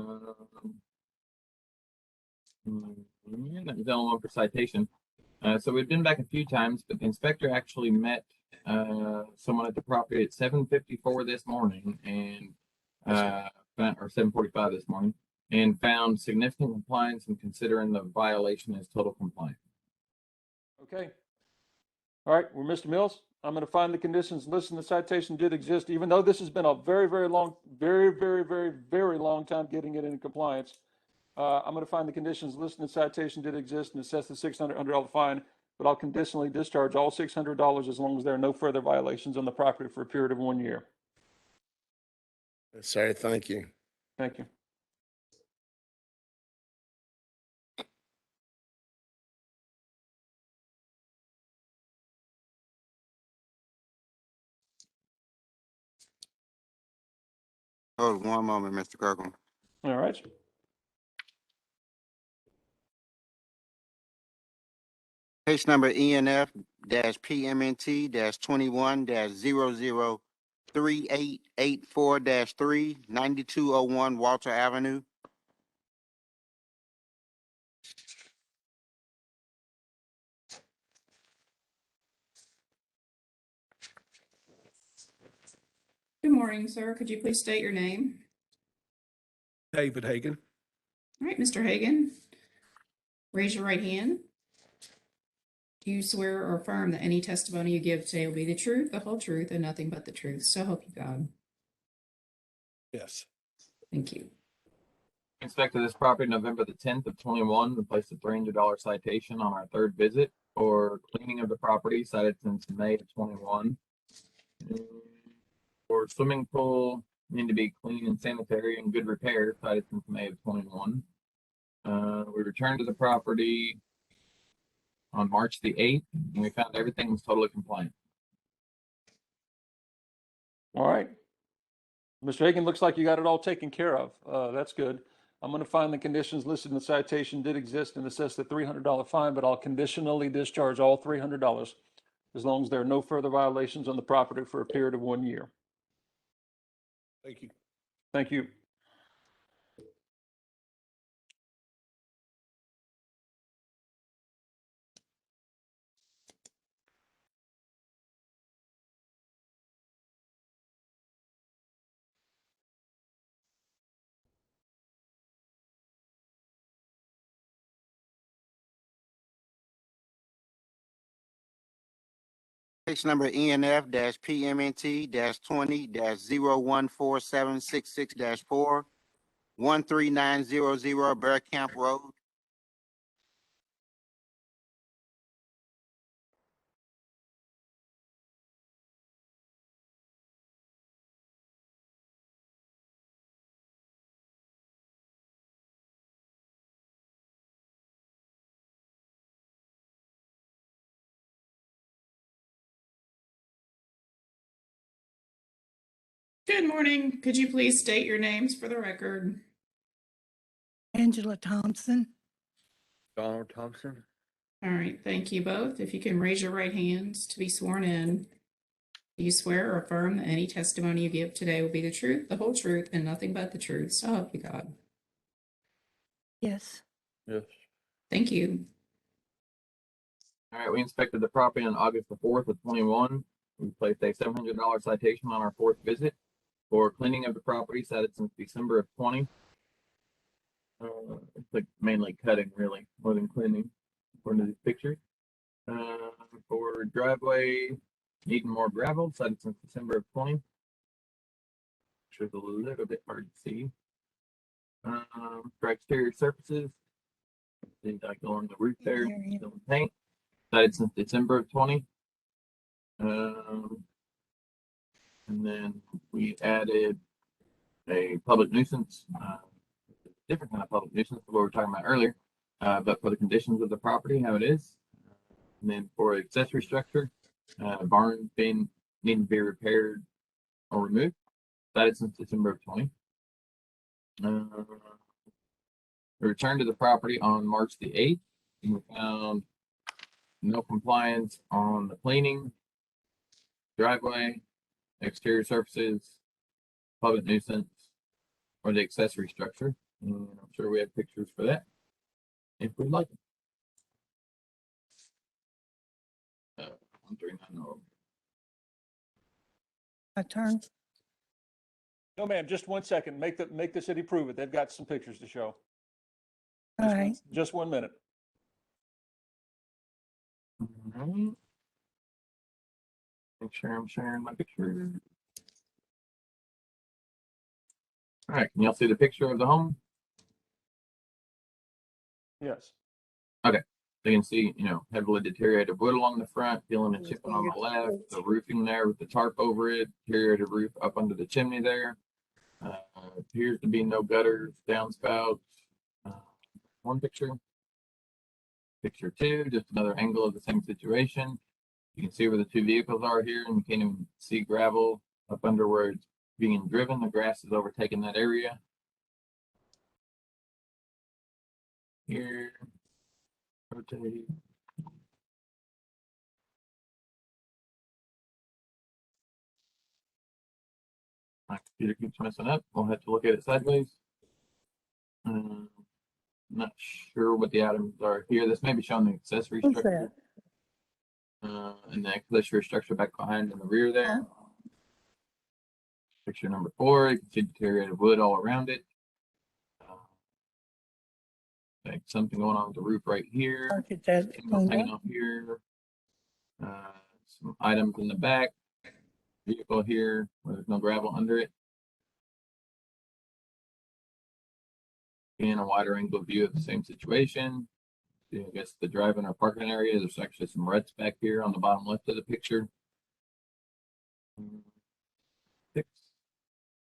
was L1 for citation. So we've been back a few times, but the inspector actually met someone at the property at 7:54 this morning and or 7:45 this morning, and found significant compliance and considering the violation as total compliance. Okay. All right. Well, Mr. Mills, I'm going to find the conditions listed in the citation did exist, even though this has been a very, very long, very long time getting it in compliance. I'm going to find the conditions listed in the citation did exist and assess the $600 fine, but I'll conditionally discharge all $600 as long as there are no further violations on the property for a period of 1 year. Yes, sir. Thank you. Thank you. Hold one moment, Mr. Kirkham. All right. Case number ENF-PMNT-21-003884-3, 9201 Walter Avenue. Good morning, sir. Could you please state your name? David Hagan. All right, Mr. Hagan, raise your right hand. Do you swear or affirm that any testimony you give today will be the truth, the whole truth, and nothing but the truth? So help you God. Yes. Thank you. Inspected this property November the 10th of 21 and placed a $300 citation on our third visit for cleaning of the property, cited since May of 21. For swimming pool, need to be clean and sanitary and good repair, cited since May of 21. We returned to the property on March the 8th, and we found everything was totally compliant. All right. Mr. Hagan, looks like you got it all taken care of. That's good. I'm going to find the conditions listed in the citation did exist and assess the $300 fine, but I'll conditionally discharge all $300 as long as there are no further violations on the property for a period of 1 year. Thank you. Thank you. Case number ENF-PMNT-20-014766-4, 13900 Bear Camp Road. Good morning. Could you please state your names for the record? Angela Thompson. Donald Thompson. All right, thank you both. If you can raise your right hands to be sworn in. Do you swear or affirm that any testimony you give today will be the truth, the whole truth, and nothing but the truth? So help you God. Yes. Yes. Thank you. All right, we inspected the property on August the 4th of 21. We placed a $700 citation on our 4th visit for cleaning of the property, cited since December of 20. It's like mainly cutting, really, more than cleaning, according to these pictures. For driveway, needing more gravel, cited since December of 20. Which is a little bit hard to see. For exterior surfaces, like along the roof there, still paint, cited since December of 20. And then we added a public nuisance, different kind of public nuisance than what we were talking about earlier, but for the conditions of the property, how it is. And then for accessory structure, barn needing to be repaired or removed, cited since December of 20. We returned to the property on March the 8th, and we found no compliance on the cleaning, driveway, exterior surfaces, public nuisance, or the accessory structure. And I'm sure we have pictures for that if we'd like them. My turn. No, ma'am, just 1 second. Make the city prove it. They've got some pictures to show. All right. Just 1 minute. All right. Make sure I'm sharing my picture. All right, can y'all see the picture of the home? Yes. Okay, so you can see, heavily deteriorated wood along the front, peeling and chipping on the left, the roofing there with the tarp over it, deteriorated roof up under the chimney there. Appears to be no gutters, downspouts. One picture. Picture two, just another angle of the same situation. You can see where the two vehicles are here, and you can't even see gravel up under where it's being driven. The grass is overtaking that area. Here, rotate. My computer keeps messing up. We'll have to look at it sideways. Not sure what the items are here. This may be showing the accessory Who's structure. And the accessory structure back behind in the rear there. Picture number 4, you can see deteriorated wood all around it. Like something going on with the roof right here. Hanging off here. Some items in the back. Vehicle here where there's no gravel under it. And a wider angle view of the same situation. I guess the driving or parking area. There's actually some ruts back here on the bottom left of the picture. 6.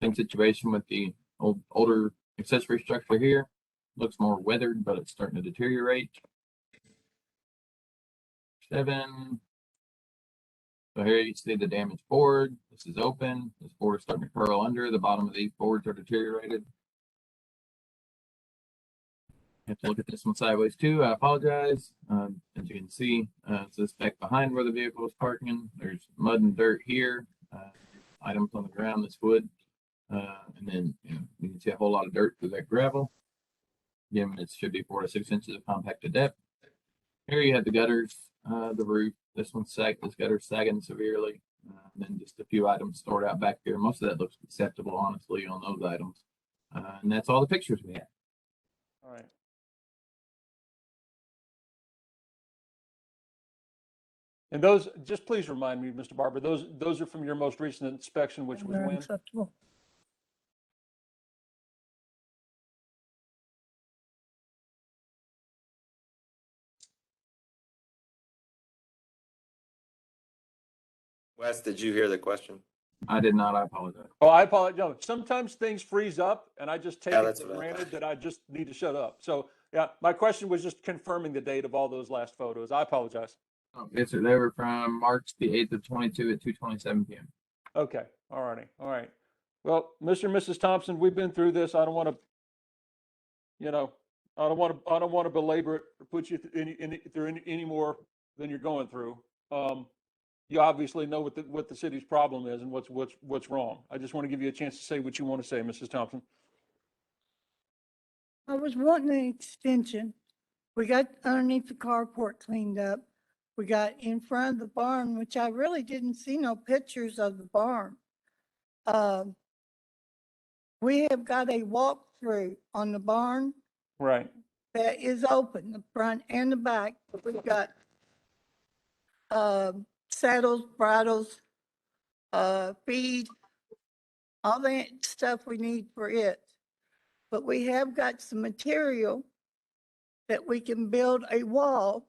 Same situation with the older accessory structure here. Looks more weathered, but it's starting to deteriorate. 7. So here you see the damaged board. This is open. This board is starting to curl under. The bottom of these boards are deteriorated. You have to look at this one sideways too. I apologize. As you can see, it's this back behind where the vehicle is parking. There's mud and dirt here. Items on the ground, this wood. And then you can see a whole lot of dirt through that gravel. Again, it should be 4 to 6 inches of compacted depth. Here you have the gutters, the roof. This one's this gutter's sagging severely. And then just a few items stored out back here. Most of that looks acceptable, honestly, on those items. And that's all the pictures we have. All right. And those, just please remind me, Mr. Barber, those are from your most recent inspection, which was They're when? unacceptable. Wes, did you hear the question? I did not, I apologize. Oh, I apologize. No, sometimes things freeze up and I just take Yeah, it that's for what I granted thought. that I just need to shut up. So yeah, my question was just confirming the date of all those last photos. I apologize. Oh, yes, sir. They were from March the 8th of 22 at 2:27 p.m. Okay. All righty. All right. Well, Mr. and Mrs. Thompson, we've been through this. I don't want to, you know, I don't want to belabor it or put you through any more than you're going through. You obviously know what the city's problem is and what's wrong. I just want to give you a chance to say what you want to say, Mrs. Thompson. I was wanting an extension. We got underneath the carport cleaned up. We got in front of the barn, which I really didn't see no pictures of the barn. We have got a walkthrough on the barn Right. that is open, the front and the back. We've got saddles, bridles, feed, all that stuff we need for it. But we have got some material that we can build a wall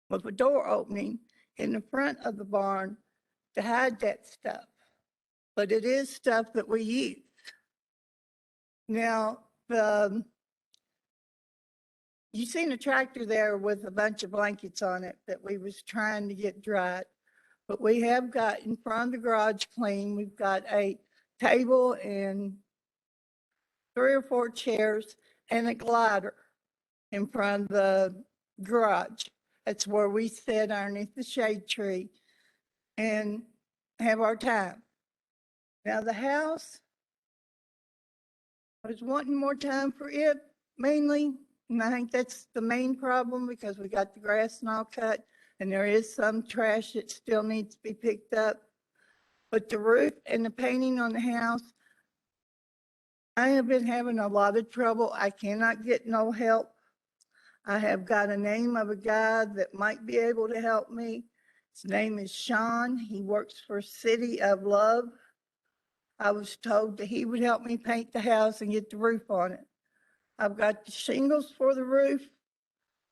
with a door opening in the front of the barn to hide that stuff. But it is stuff that we use. Now, you seen a tractor there with a bunch of blankets on it that we was trying to get dried. But we have got in front of the garage clean. We've got a table and 3 or 4 chairs and a glider in front of the garage. That's where we sit underneath the shade tree and have our time. Now the house, I was wanting more time for it mainly, and I think that's the main problem because we got the grass and all cut, and there is some trash that still needs to be picked up. But the roof and the painting on the house, I have been having a lot of trouble. I cannot get no help. I have got a name of a guy that might be able to help me. His name is Sean. He works for City of Love. I was told that he would help me paint the house and get the roof on it. I've got the shingles for the roof.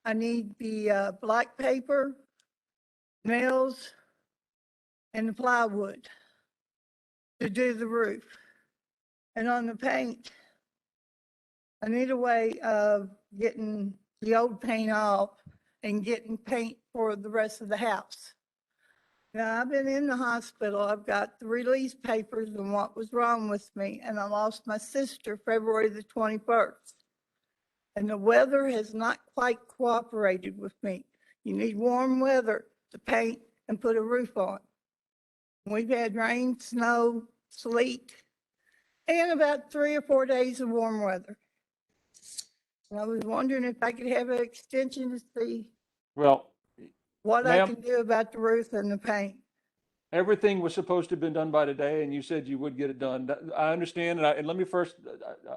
I need the black paper, nails, and the plywood to do the roof. And on the paint, I need a way of getting the old paint off and getting paint for the rest of the house. Now, I've been in the hospital. I've got the release papers and what was wrong with me, and I lost my sister February the 21st. And the weather has not quite cooperated with me. You need warm weather to paint and put a roof on. We've had rain, snow, sleet, and about 3 or 4 days of warm weather. And I was wondering if I could have an extension to see Well, what I ma'am, can do about the roof and the paint. everything was supposed to have been done by today, and you said you would get it done. I understand, and let me first,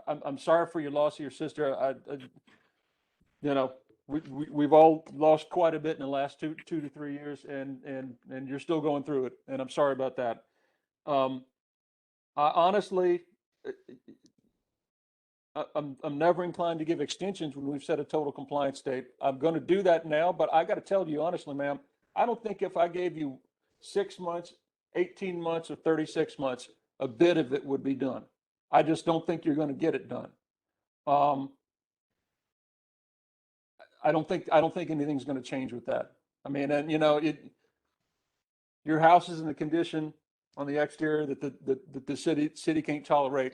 I'm sorry for your loss of your sister. You know, we've all lost quite a bit in the last 2 to 3 years, and you're still going through it, and I'm sorry about that. I honestly, I'm never inclined to give extensions when we've set a total compliance date. I'm going to do that now, but I got to tell you honestly, ma'am, I don't think if I gave you 6 months, 18 months, or 36 months, a bit of it would be done. I just don't think you're going to get it done. I don't think anything's going to change with that. I mean, and you know, your house is in a condition on the exterior that the city can't tolerate.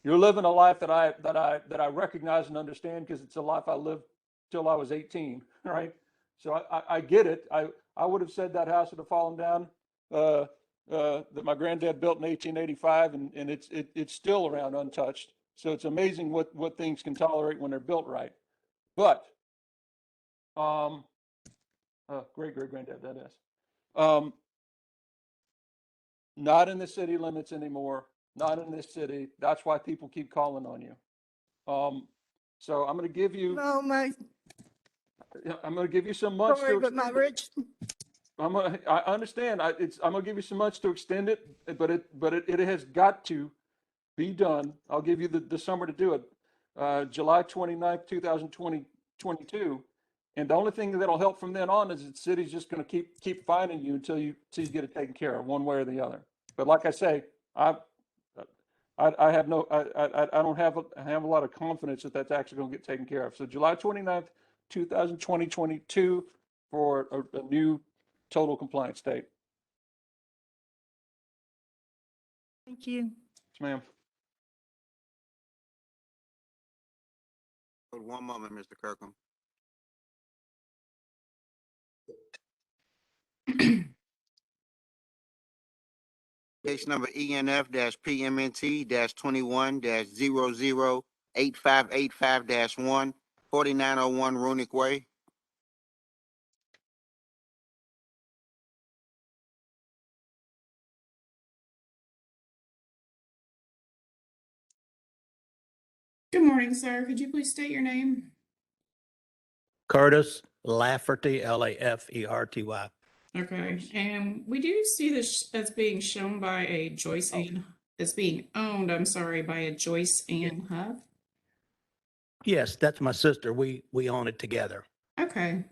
You're living a life that I recognize and understand because it's a life I lived till I was 18, right? So I get it. I would have said that house would have fallen down that my granddad built in 1885, and it's still around untouched. So it's amazing what things can tolerate when they're built right. But great granddad that is. Not in the city limits anymore. Not in this city. That's why people keep calling on you. So I'm going to give you. No, I'm going to give you some months sorry, to. but my rich, I understand. I'm gonna give you some months to extend it, but it has got to be done. I'll give you the summer to do it. July 29th, 2022. And the only thing that'll help from then on is the city's just gonna keep finding you until you get it taken care of, one way or the other. But like I say, I have no, I don't have, I have a lot of confidence that that's actually gonna get taken care of. So July 29th, 2022 for a new total compliance date. Thank you. Yes, ma'am. Hold one moment, Mr. Kirkham. Case number ENF-PMNT 21-008585-1, 4901 Runic Way. Good morning, sir. Could you please state your name? Curtis Lafferty, Laferty. Okay, and we do see this as being shown by a Joyce Ann, it's being owned, I'm sorry, by a Joyce Ann Huff. Yes, that's my sister. We own it together. Okay,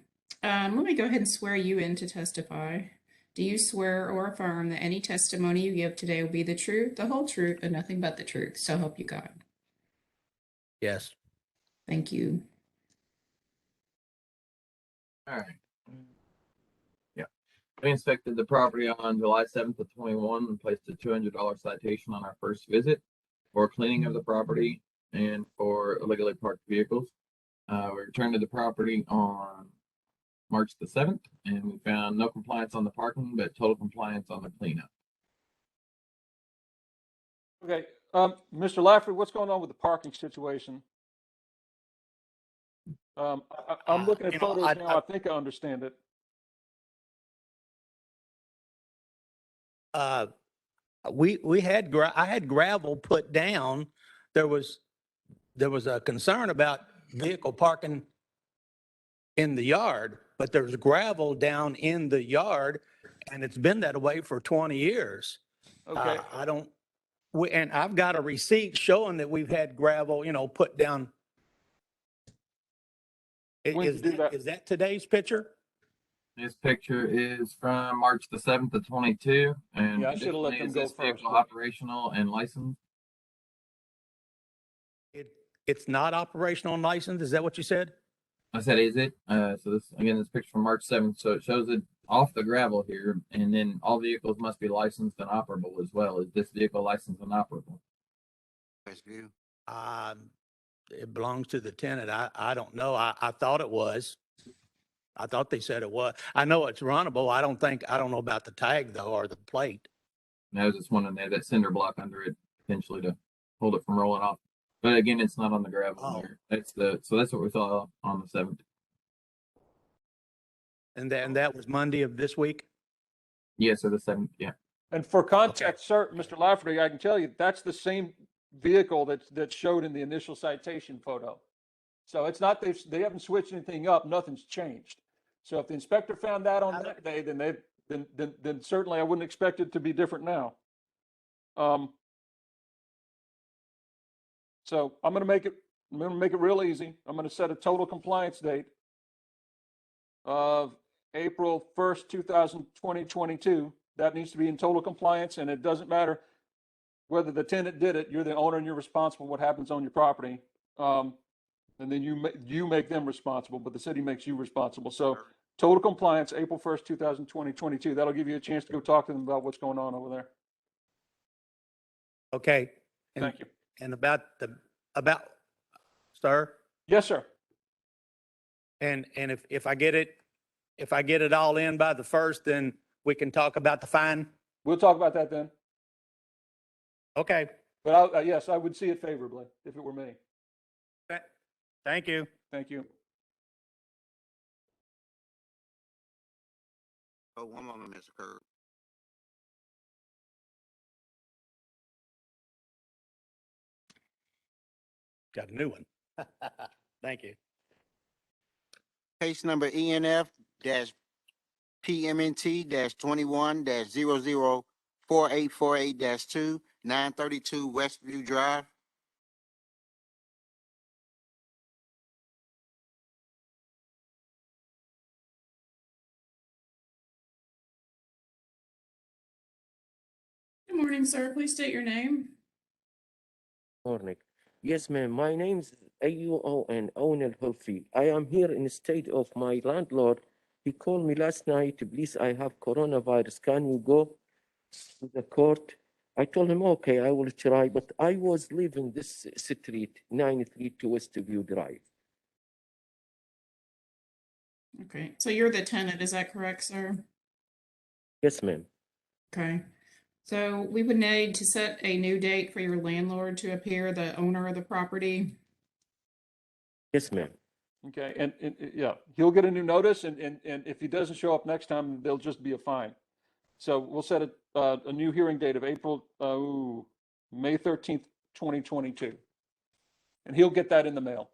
let me go ahead and swear you in to testify. Do you swear or affirm that any testimony you give today will be the truth, the whole truth, and nothing but the truth? So help you God. Yes. Thank you. All right. Yeah. We inspected the property on July 7th of 21 and placed a $200 citation on our first visit for cleaning of the property and for illegally parked vehicles. We returned to the property on March the 7th, and we found no compliance on the parking, but total compliance on the cleanup. Okay, Mr. Lafferty, what's going on with the parking situation? I'm looking at photos now. I think I understand it. We had I had gravel put down. There was a concern about vehicle parking in the yard, but there's gravel down in the yard, and it's been that way for 20 years. Okay. And I've got a receipt showing that we've had gravel, put down. When Is did you do that? is that today's picture? This picture is from March the 7th of 22, and Yeah, I should have let additionally, them is go this first. vehicle operational and licensed? It's not operational and licensed. Is that what you said? I said, is it? So this picture from March 7th, so it shows it off the gravel here, and then all vehicles must be licensed and operable as well. Is this vehicle licensed and operable? Best view. It belongs to the tenant. I don't know. I thought it was. I thought they said it was. I know it's runnable. I don't know about the tag though, or the plate. There's this one in there, that cinder block under it, potentially to hold it from rolling off. But again, it's not on the gravel there. So that's what we saw on the 7th. And that was Monday of this week? Yes, or the 7th, yeah. And for context, sir, Mr. Lafferty, I can tell you that's the same vehicle that showed in the initial citation photo. So it's not, they haven't switched anything up, nothing's changed. So if the inspector found that on that day, then certainly I wouldn't expect it to be different now. So I'm gonna make it real easy. I'm gonna set a total compliance date of April 1st, 2022. That needs to be in total compliance, and it doesn't matter whether the tenant did it. You're the owner and you're responsible for what happens on your property. And then you make them responsible, but the city makes you responsible. So total compliance, April 1st, 2022. That'll give you a chance to go talk to them about what's going on over there. Okay. Thank you. And about sir? Yes, sir. And if I get it all in by the 1st, then we can talk about the fine? We'll talk about that then. Okay. But yes, I would see it favorably if it were me. Thank you. Thank you. Oh, one moment, Mr. Kirk. Got a new one. Thank you. Case number ENF PMNT 21-004848-2, 932 Westview Drive. Good morning, sir. Please state your name. Morning. Yes, ma'am. My name is AUON Owen Hulfi. I am here in the state of my landlord. He called me last night. Please, I have coronavirus. Can you go to the court? I told him, okay, I will try. But I was living this street, 932 Westview Drive. Okay, so you're the tenant, is that correct, sir? Yes, ma'am. Okay. So we would need to set a new date for your landlord to appear, the owner of the property. Yes, ma'am. Okay, and yeah, he'll get a new notice, and if he doesn't show up next time, there'll just be a fine. So we'll set a new hearing date of May 13th, 2022. And he'll get that in the mail.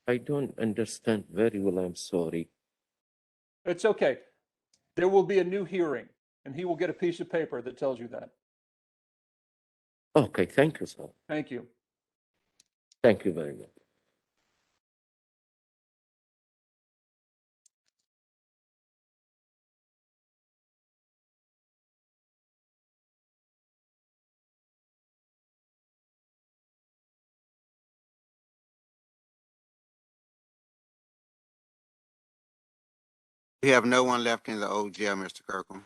I don't understand very well. I'm sorry. It's okay. There will be a new hearing, and he will get a piece of paper that tells you that. Okay, thank you, sir. Thank you. Thank you very much. We have no one left in the old jail, Mr. Kirkham.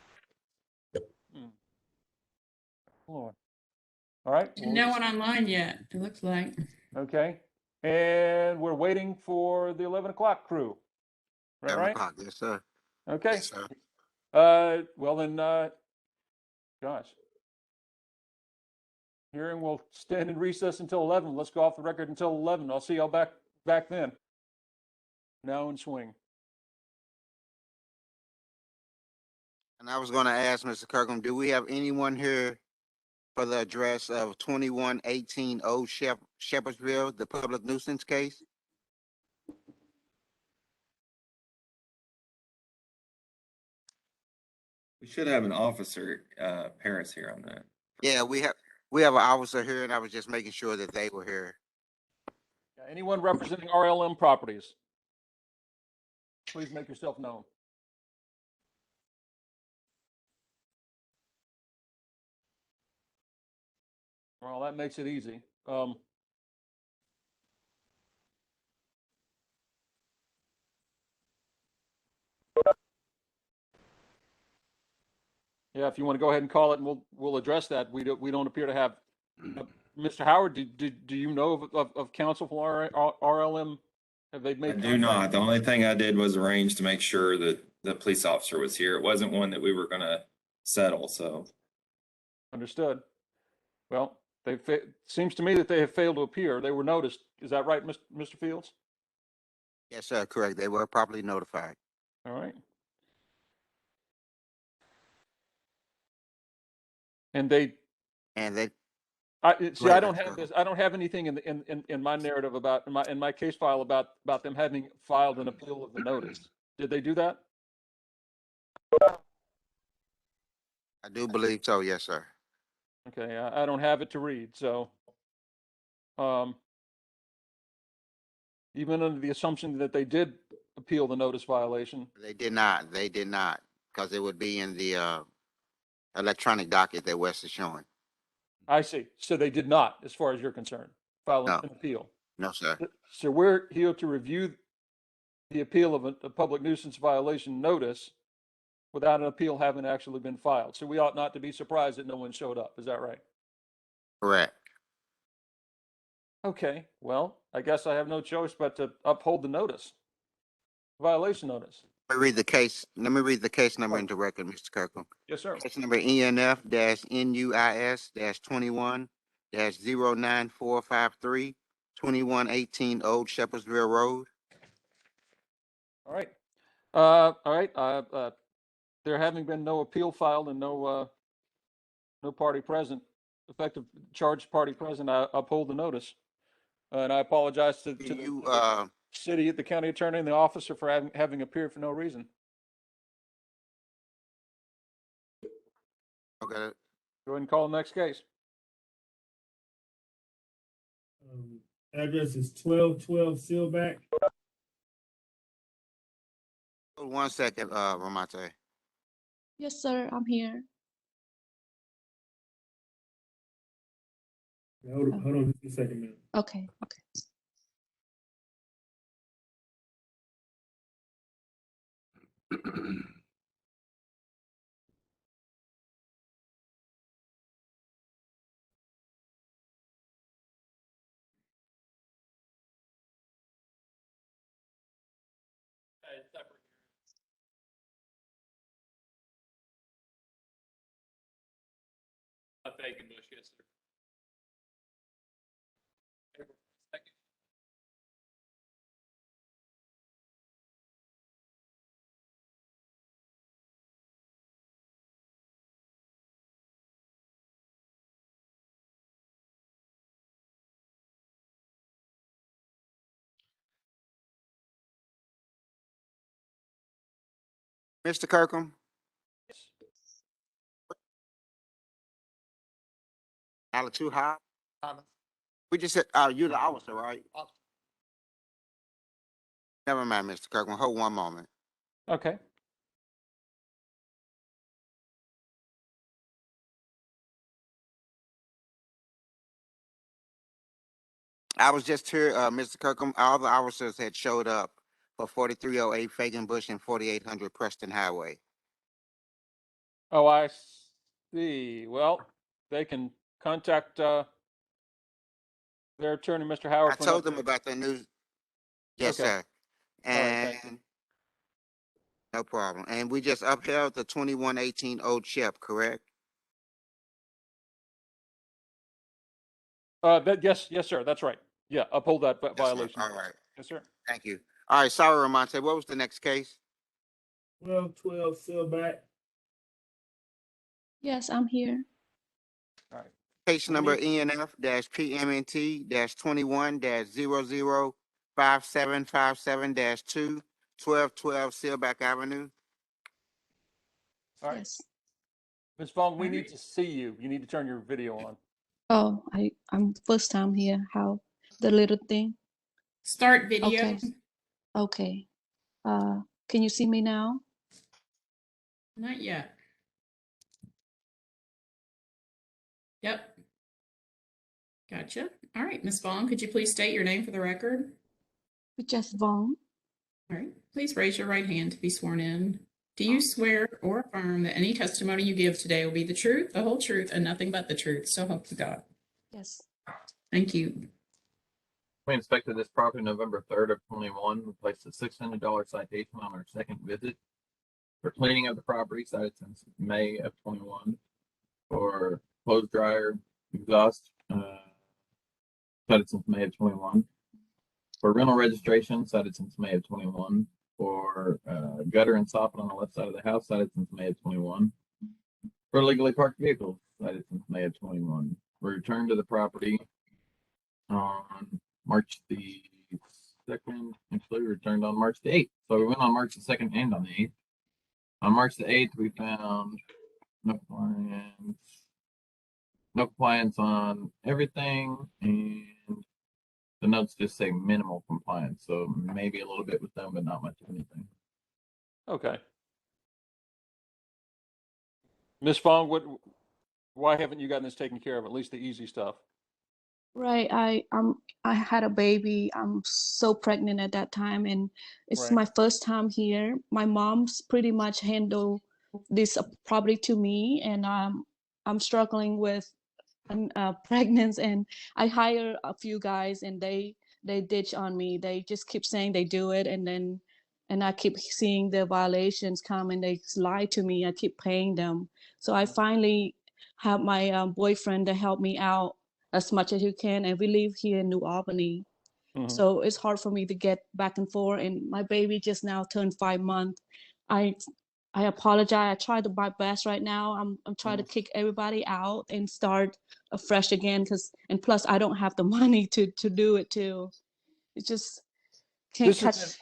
Lord. All right. And no one online yet, it looks like. Okay. And we're waiting for the 11 o'clock crew. 11 Right? o'clock, yes, sir. Okay. Yes, sir. Well then, gosh. Hearing will stand in recess until 11. Let's go off the record until 11. I'll see y'all back then. Now in swing. And I was going to ask Mr. Kirkham, do we have anyone here for the address of 2118 Old Shepherdsville, the public nuisance case? We should have an officer, Paris here on that. Yeah, we have an officer here, and I was just making sure that they were here. Anyone representing RLM properties? Please make yourself known. Well, that makes it easy. Yeah, if you want to go ahead and call it, and we'll address that. We don't appear to have. Mr. Howard, do you know of counsel for RLM? Have they made? I do not. The only thing I did was arrange to make sure that the police officer was here. It wasn't one that we were going to settle, so. Understood. Well, seems to me that they have failed to appear. They were noticed. Is that right, Mr. Fields? Yes, sir, correct. They were properly notified. All right. And they. See, I don't have this. I don't have anything in my narrative about in my case file about them having filed an appeal of the notice. Did they do that? I do believe so. Yes, sir. Okay, I don't have it to read, so even under the assumption that they did appeal the notice violation. They did not, because it would be in the electronic docket that Wes is showing. I see. So they did not, as far as you're concerned, file an appeal. No, sir. So we're here to review the appeal of a public nuisance violation notice without an appeal having actually been filed. So we ought not to be surprised that no one showed up. Is that right? Correct. Okay, well, I guess I have no choice but to uphold the notice, violation notice. Let me read the case number into record, Mr. Kirkham. Yes, sir. Case number ENF-NUIS-21-09453, 2118 Old Shepherdsville Road. All right. All right. There having been no appeal filed and no party present, effective charged party present, I uphold the notice. And I apologize to Do the you, city, the county attorney, and the officer for having appeared for no reason. okay, Go ahead and call the next case. Address is 1212 Sealback. hold 1 second, Ramate. Yes, sir, I'm here. Hold on just a second, ma'am. Okay, okay. Bacon Bush, yes, sir. Mr. Kirkham? Out too high? We just said, you're the officer, right? Never mind, Mr. Kirkham. Hold 1 moment. Okay. I was just here, Mr. Kirkham, all the officers had showed up for 4308 Fagan Bush and 4800 Preston Highway. Oh, I see. Well, they can contact their attorney, Mr. Howard. I told them about the news. Yes, Okay. sir. All right, thank you. And no problem. And we just upheld the 2118 Old Shep, correct? Yes, sir. That's right. Yeah, uphold that Yes, sir. violation. All right. Yes, sir. Thank you. All right. Sorry, Ramonte. What was the next case? 1212 Sealback. Yes, I'm here. All right. Case number ENF-PMNT-21-005757-2, 1212 Sealback Avenue. All right. Yes. Ms. Vaughn, we need to see you. You need to turn your video on. Oh, I'm first time here. How the little thing? Start video. Okay. Okay. Can you see me now? Not yet. Yep. Gotcha. All right, Ms. Vaughn, could you please state your name for the record? Just Vaughn. All right, please raise your right hand to be sworn in. Do you swear or affirm that any testimony you give today will be the truth, the whole truth, and nothing but the truth? So help you God. Yes. Thank you. We inspected this property November 3rd of 21. We placed a $600 citation on our second visit for cleaning of the property, cited since May of 21, for clothes dryer, exhaust, cited since May of 21, for rental registration, cited since May of 21, for gutter and soffit on the left side of the house, cited since May of 21, for illegally parked vehicles, cited since May of 21. We returned to the property on March the 2nd. Actually, we returned on March the 8th. So we went on March the 2nd and on the 8th. On March the 8th, we found no compliance on everything, and the notes just say minimal compliance. So maybe a little bit with them, but not much of anything. Okay. Ms. Vaughn, why haven't you gotten this taken care of? At least the easy stuff. Right. I had a baby. I'm so pregnant at that time, and it's Right. my first time here. My mom's pretty much handled this property to me, and I'm struggling with pregnancy, and I hire a few guys, and they ditch on me. They just keep saying they do it, and I keep seeing the violations come, and they lie to me. I keep paying them, so I finally have my boyfriend to help me out as much as you can, and we live here in New Albany. Mhm. So it's hard for me to get back and forth, and my baby just now turned 5 months. I apologize. I try to my best right now. I'm trying to kick everybody out and start afresh again and plus I don't have the money to do it too. It just can't This is, catch.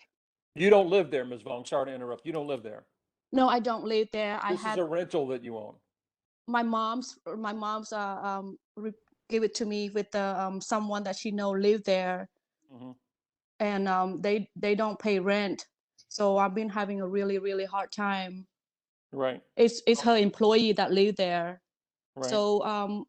you don't live there, Ms. Vaughn. Sorry to interrupt. You don't live there. No, I don't live there. I This is had a rental that you own. my mom's give it to me with the someone that she know live there, and they don't pay rent, so I've been having a really hard time. Right. It's her employee that live there. Right. So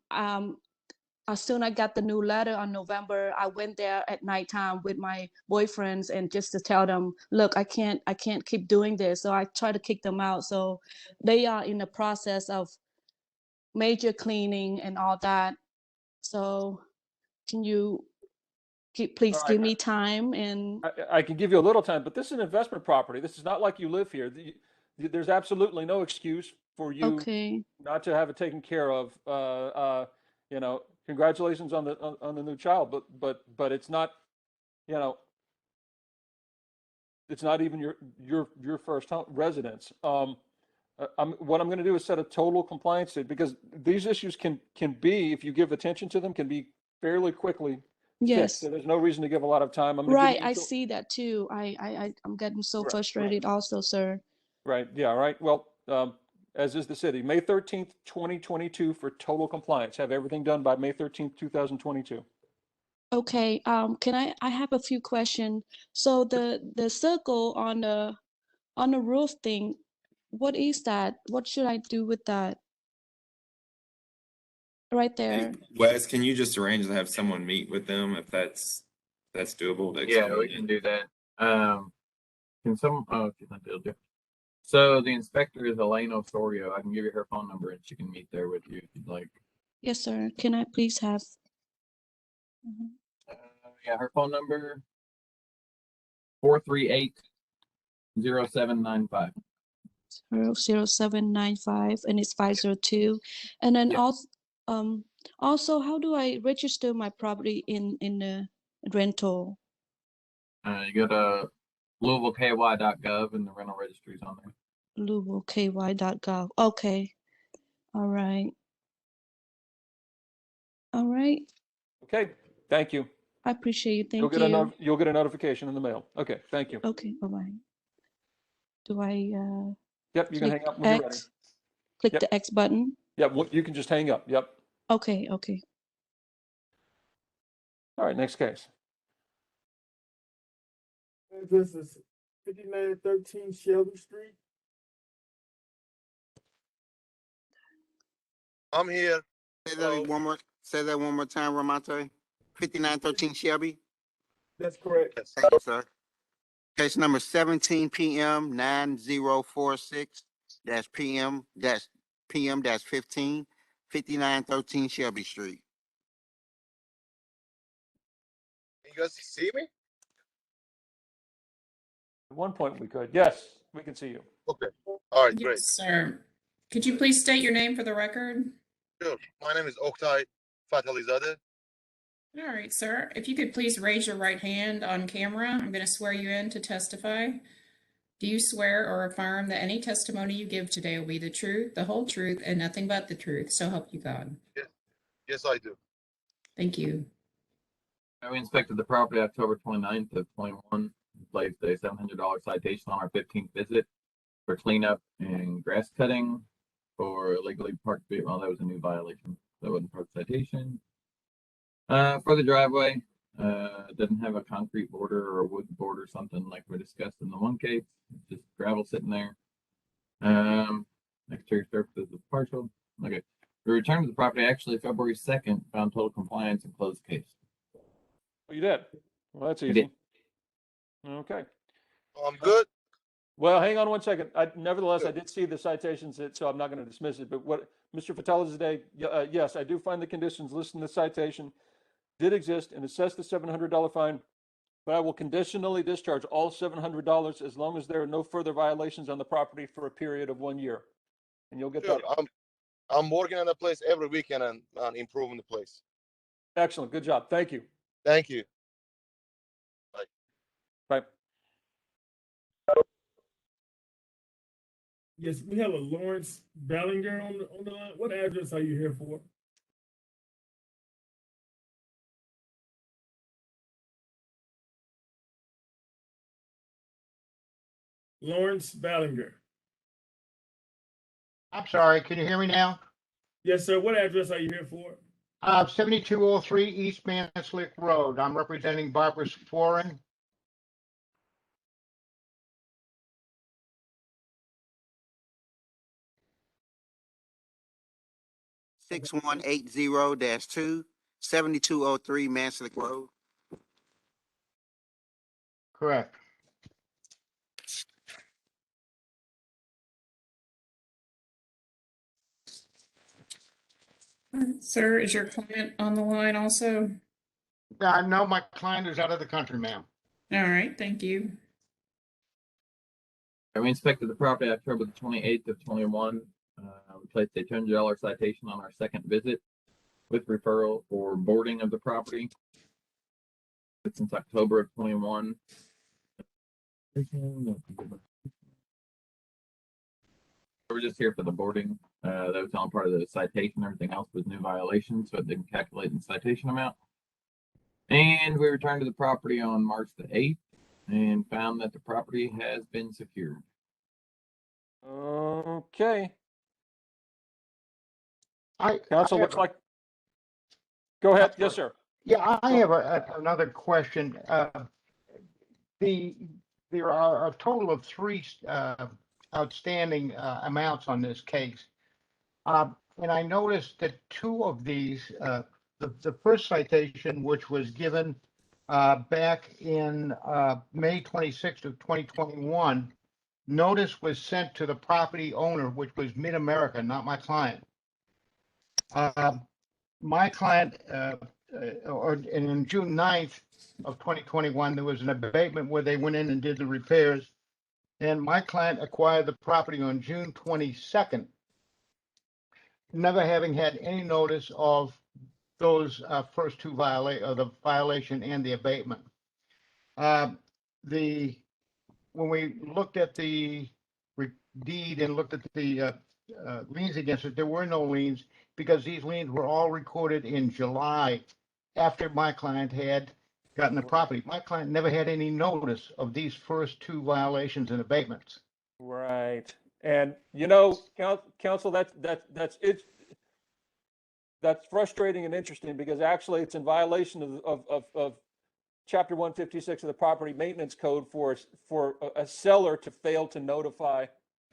as soon I got the new letter on November, I went there at nighttime with my boyfriends and just to tell them, look, I can't keep doing this. So I try to kick them out. So they are in the process of major cleaning and all that. So can you please give me time? And I can give you a little time, but this is an investment property. This is not like you live here. There's absolutely no excuse for you okay. not to have it taken care of. You know, congratulations on the new child, but it's not, you know, it's not even your first home residence. What I'm going to do is set a total compliance date because these issues can be, if you give attention to them, can be fairly quickly fixed. Yes. So there's no reason to give a lot of time. I'm going to Right, give you I see that too. I'm getting so Right, frustrated also, sir. Right. Yeah. Right. Well, as is the city, May 13th, 2022 for total compliance. Have everything done by May 13th, 2022. Okay, can I have a few questions. So the circle on the roof thing, what is that? What should I do with that? Right there. Wes, can you just arrange to have someone meet with them if that's doable to Yeah, explain we it? can do that. Can some, oh, she's not able to. So the inspector is Elaine Osorio. I can give you her phone number and she can meet there with you if you'd like. Yes, sir. Can I please have? Yeah, her phone number 438-0795. 0795 and it's 502. And then Yeah. also how do I register my property in the rental? You go to LouisvilleKY.gov and the rental registry's on there. LouisvilleKY.gov. Okay. All right. All right. Okay. Thank you. I appreciate you. You'll Thank get you. you'll get a notification in the mail. Okay. Thank you. Okay. Bye-bye. Do I Yep. You can click hang up when you're ready. X? Click Yep. the X button? Yep. You can just hang up. Yep. Okay. Okay. All right. Next case. This is 5913 Shelby Street. I'm here. Say that one more time, Ramante. 5913 Shelby. That's correct. Yes. Thank you, sir. Case number 17 PM 9046 PM 15, 5913 Shelby Street. You guys see me? At one point we could. Yes, we can see you. Okay. All right, Yes, great. sir. Could you please state your name for the record? Sure. My name is Oktay Fatalizadeh. All right, sir. If you could please raise your right hand on camera, I'm going to swear you in to testify. Do you swear or affirm that any testimony you give today will be the truth, the whole truth, and nothing but the truth? So help you God. Yes, I do. Thank you. We inspected the property October 29th of 21. Placed a $700 citation on our 15th visit for cleanup and grass cutting for illegally parked vehicle. Well, that was a new violation. That wasn't part of the citation. For the driveway, doesn't have a concrete border or a wood border, something like we discussed in the one case. It's just gravel sitting there. Exterior surface is partial. Okay. We returned to the property actually February 2nd, found total compliance and closed the case. Oh, you did? Well, that's I easy. did. Okay. I'm good. Well, hang on one second. Nevertheless, I did see the citations, so I'm not going to dismiss it. But what Mr. Fatala's today, yes, I do find the conditions listed in the citation did exist and assess the $700 fine, but I will conditionally discharge all $700 as long as there are no further violations on the property for a period of 1 year. And you'll get Sure. that. I'm working on the place every weekend and improving the place. Excellent. Good job. Thank you. Thank you. Bye. Yes, we have a Lawrence Ballinger on the line. What address are you here for? Lawrence Ballinger. I'm sorry, can you hear me now? Yes, sir. What address are you here for? 7203 East Manslick Road. I'm representing Barbara Sporen. Okay. 6180-2, 7203 Manslick Road. Correct. Sir, is your client on the line also? No, my client is out of the country, ma'am. All right, thank you. We inspected the property October the 28th of 21. We placed a $200 citation on our second visit with referral for boarding of the property. Since October of 21. We're just here for the boarding. That was all part of the citation. Everything else was new violations, so it didn't calculate the citation amount. And we returned to the property on March the 8th and found that the property has been secured. Okay. Council looks like. Go ahead. Yes, sir. Yeah, I have another question. There are a total of three outstanding amounts on this case. And I noticed that two of these, the first citation, which was given back in May 26th of 2021, notice was sent to the property owner, which was Mid-America, not my client. My client, and in June 9th of 2021, there was an abatement where they went in and did the repairs. And my client acquired the property on June 22nd, never having had any notice of those first two the violation and the abatement. When we looked at the deed and looked at the liens against it, there were no liens because these liens were all recorded in July after my client had gotten the property. My client never had any notice of these first two violations and abatements. Right. And counsel, that's frustrating and interesting because actually it's in violation of Chapter 156 of the Property Maintenance Code for a seller to fail to notify,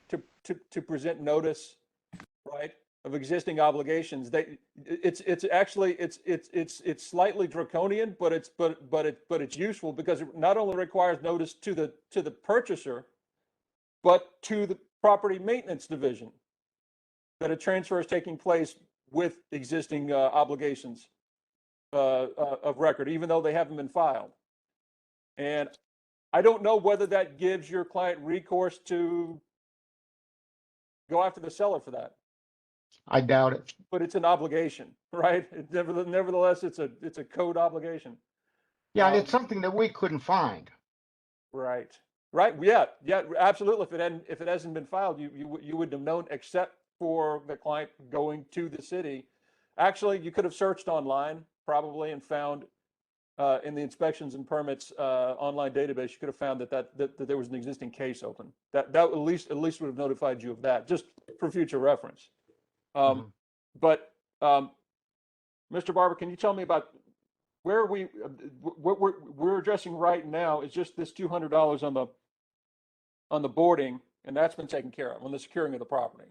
to present notice, right, of existing obligations. It's slightly draconian, but it's useful because it not only requires notice to the purchaser, but to the property maintenance division that a transfer is taking place with existing obligations of record, even though they haven't been filed. And I don't know whether that gives your client recourse to go after the seller for that. I doubt it. But it's an obligation, right? Nevertheless, it's a code obligation. Yeah, it's something that we couldn't find. Right. Right. Yeah. Absolutely. If it hasn't been filed, you wouldn't have known, except for the client going to the city. Actually, you could have searched online probably and found in the inspections and permits online database, you could have found that there was an existing case open. That at least would have notified you of that, just for future reference. But Mr. Barber, can you tell me about where what we're addressing right now is just this $200 on the boarding, and that's been taken care of on the securing of the property.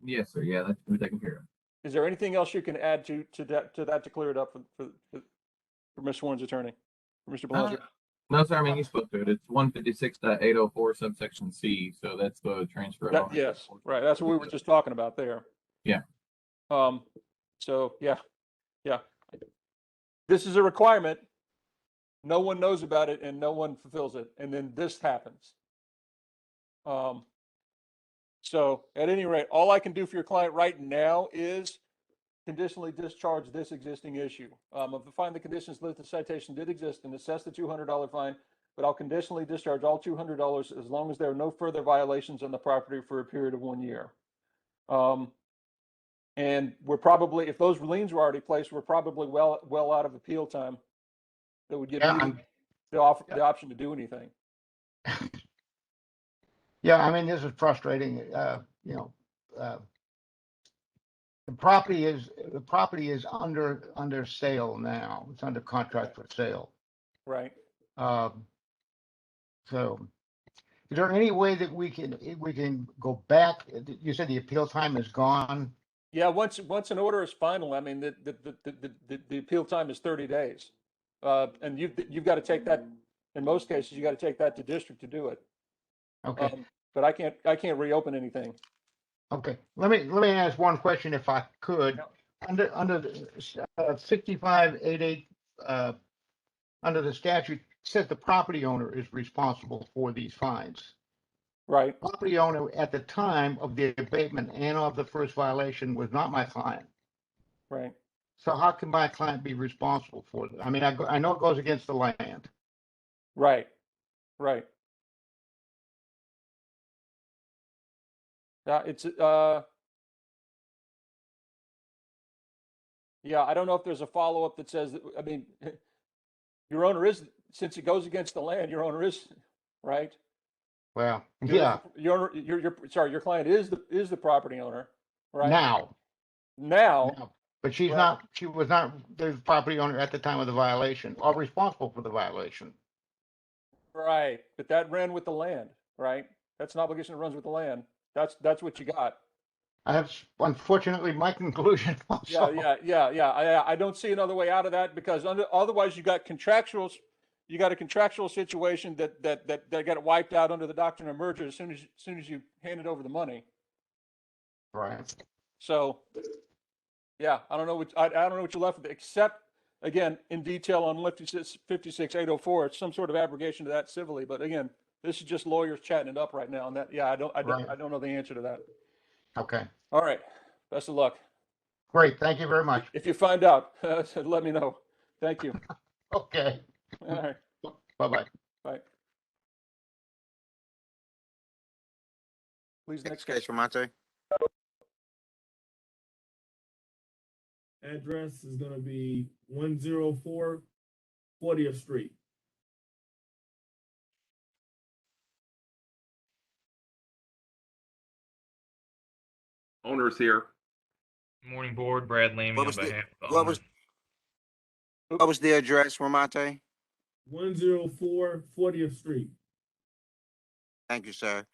Yes, sir. Yeah, that's been taken care of. Is there anything else you can add to that to clear it up for Mr. Warren's attorney, for Mr. Belanger? No, sir. I mean, you spoke to it. It's 156.804 subsection C. So that's the transfer. Yes, right. That's what we were just talking about there. Yeah. So yeah. This is a requirement. No one knows about it and no one fulfills it. And then this happens. So at any rate, all I can do for your client right now is conditionally discharge this existing issue. If I find the conditions that the citation did exist and assess the $200 fine, but I'll conditionally discharge all $200 as long as there are no further violations on the property for a period of 1 year. And we're probably, if those liens were already placed, we're probably well out of appeal time. That would give me the option to do anything. Yeah, I mean, this is frustrating. You know, the property is under sale now. It's under contract for sale. Right. So is there any way that we can go back? You said the appeal time is gone. Yeah, once an order is final, I mean, the appeal time is 30 days. And you've got to take that, in most cases, you got to take that to district to do it. Okay. But I can't reopen anything. Okay. Let me ask one question if I could. Under the 6588 under the statute, says the property owner is responsible for these fines. Right. Property owner at the time of the abatement and of the first violation was not my client. Right. So how can my client be responsible for it? I mean, I know it goes against the land. Right. Right. It's yeah, I don't know if there's a follow-up that says that, I mean, your owner is, since it goes against the land, your owner is, right? Well, yeah. Your client is the property owner, right? Now. But she was not the property owner at the time of the violation or responsible for the violation. Right, but that ran with the land, right? That's an obligation that runs with the land. That's what you got. That's unfortunately my conclusion also. Yeah. I don't see another way out of that because otherwise you got a contractual situation that got wiped out under the doctrine of merger as soon as you handed over the money. Right. So, yeah, I don't know what you're left with, except again in detail on 56804. It's some sort of abrogation to that civilly, but again, this is just lawyers chatting it up right now. And that, I don't know the answer to that. Okay. All right. Best of luck. Great. Thank you very much. If you find out, let me know. Thank you. Okay. All right. Bye-bye. Bye. Please, next case, Ramonte. Address is gonna be 104 40th Street. Owner's here. Morning, board. Brad Lamey on behalf of the owner. What was the address, Ramonte? 104 40th Street. Thank you, sir.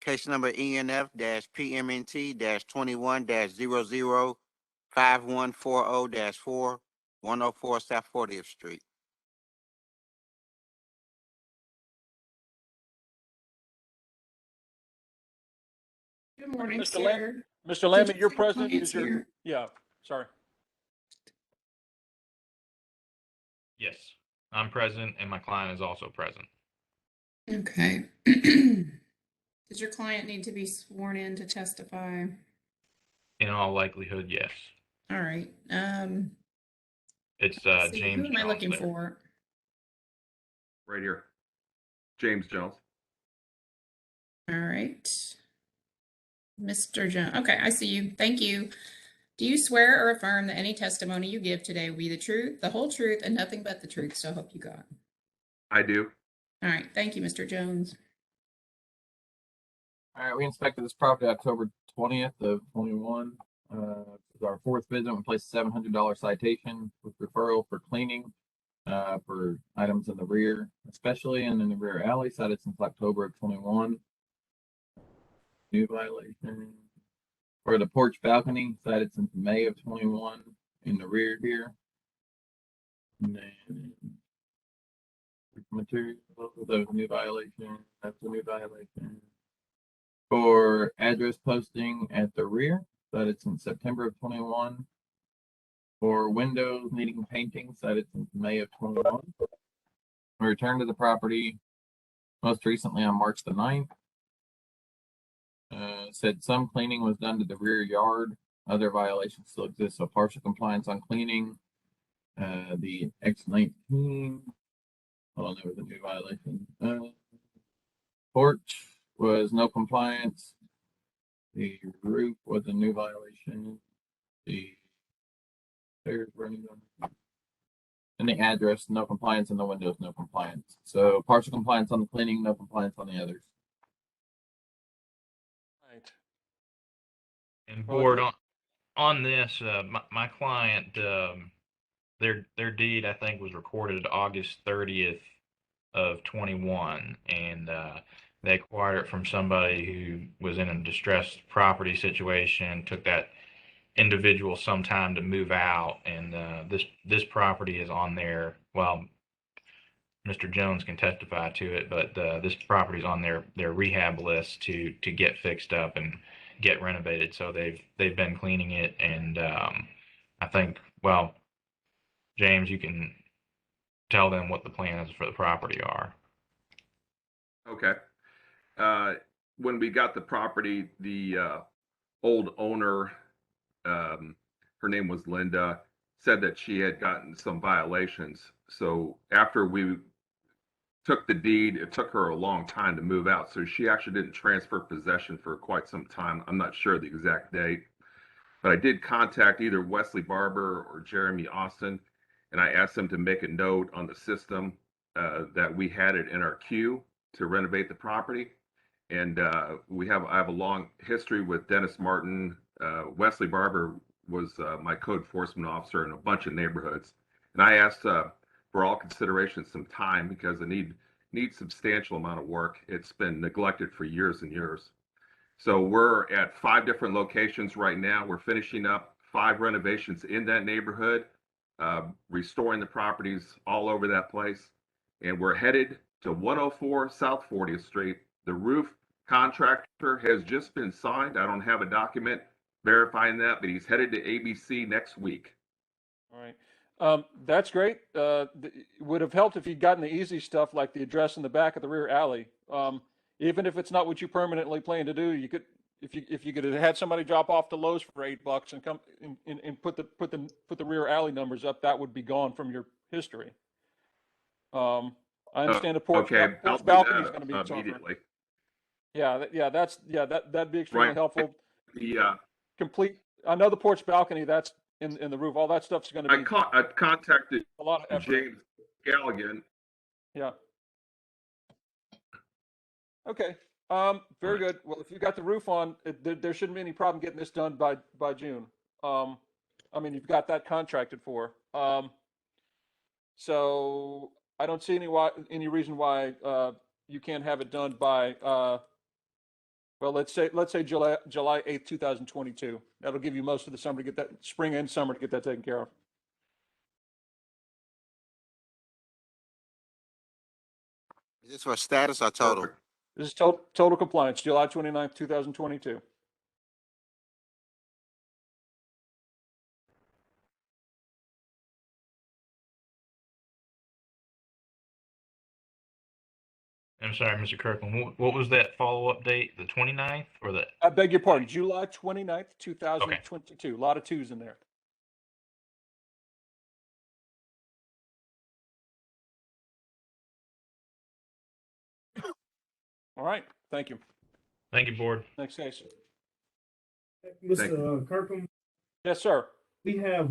Case number ENF-PMNT-21-005140-4, 104 South 40th Street. Good morning, Mr. sir. Mr. Lamey, Did you you're say present. client's Is your, here? yeah, sorry. Yes, I'm present and my client is also present. Okay. Does your client need to be sworn in to testify? In all likelihood, yes. All right. It's let's see, James who am I Jones looking there. for? Right here. James Jones. All right. Mr. Jones. Okay, I see you. Thank you. Do you swear or affirm that any testimony you give today will be the truth, the whole truth, and nothing but the truth? So help you God. I do. All right. Thank you, Mr. Jones. All right, we inspected this property October 20th of 21. It was our fourth visit. We placed a $700 citation with referral for cleaning for items in the rear, especially and in the rear alley, cited since October of 21. New violation for the porch balcony, cited since May of 21 in the rear here. And then material, those new violation. That's a new violation. For address posting at the rear, cited since September of 21. For windows needing painting, cited since May of 21. We returned to the property most recently on March the 9th. Said some cleaning was done to the rear yard. Other violations still exist, so partial compliance on cleaning. The X19 Hold on, there was a new violation. Porch was no compliance. The roof was a new violation. The stairs were new. And the address, no compliance, and the windows, no compliance. So partial compliance on the cleaning, no compliance on the others. Right. And Well, board on this, my client, their deed, I think, was recorded August 30th of 21, and they acquired it from somebody who was in a distressed property situation, took that individual some time to move out, and this property is on there. Well, Mr. Jones can testify to it, but this property is on their rehab list to get fixed up and get renovated. So they've been cleaning it, and I think, well, James, you can tell them what the plans for the property are. Okay. When we got the property, the old owner, her name was Linda, said that she had gotten some violations. So after we took the deed, it took her a long time to move out. So she actually didn't transfer possession for quite some time. I'm not sure the exact date, but I did contact either Wesley Barber or Jeremy Austin, and I asked them to make a note on the system that we had it in our queue to renovate the property. And I have a long history with Dennis Martin. Wesley Barber was my code enforcement officer in a bunch of neighborhoods. And I asked for all consideration some time because it needs substantial amount of work. It's been neglected for years and years. So we're at 5 different locations right now. We're finishing up 5 renovations in that neighborhood, restoring the properties all over that place. And we're headed to 104 South 40th Street. The roof contractor has just been signed. I don't have a document verifying that, but he's headed to ABC next week. All right. That's great. It would have helped if you'd gotten the easy stuff like the address in the back of the rear alley. Even if it's not what you permanently plan to do, you could, if you could have had somebody drop off to Lowe's for $8 and come and put the rear alley numbers up, that would be gone from your history. I understand the porch balcony is going to be immediately. That'd be extremely helpful. Yeah. Complete. I know the porch balcony. That's in the roof. All that stuff's going to be. I contacted a lot of effort. James Galligan. Yeah. Okay. Very good. Well, if you got the roof on, there shouldn't be any problem getting this done by June. I mean, you've got that contracted for. So I don't see any reason why you can't have it done by well, let's say July 8th, 2022. That'll give you most of the summer to get that, spring and summer to get that taken care of. Is this for status or total? Perfect. This is total compliance, July 29th, 2022. I'm sorry, Mr. Kirkland, what was that follow-up date? The 29th or the? I beg your pardon, July 29th, 2022. Okay. A lot of twos in there. All right, thank you. Thank you, board. Next case. Mr. Kirkham? Yes, sir. We have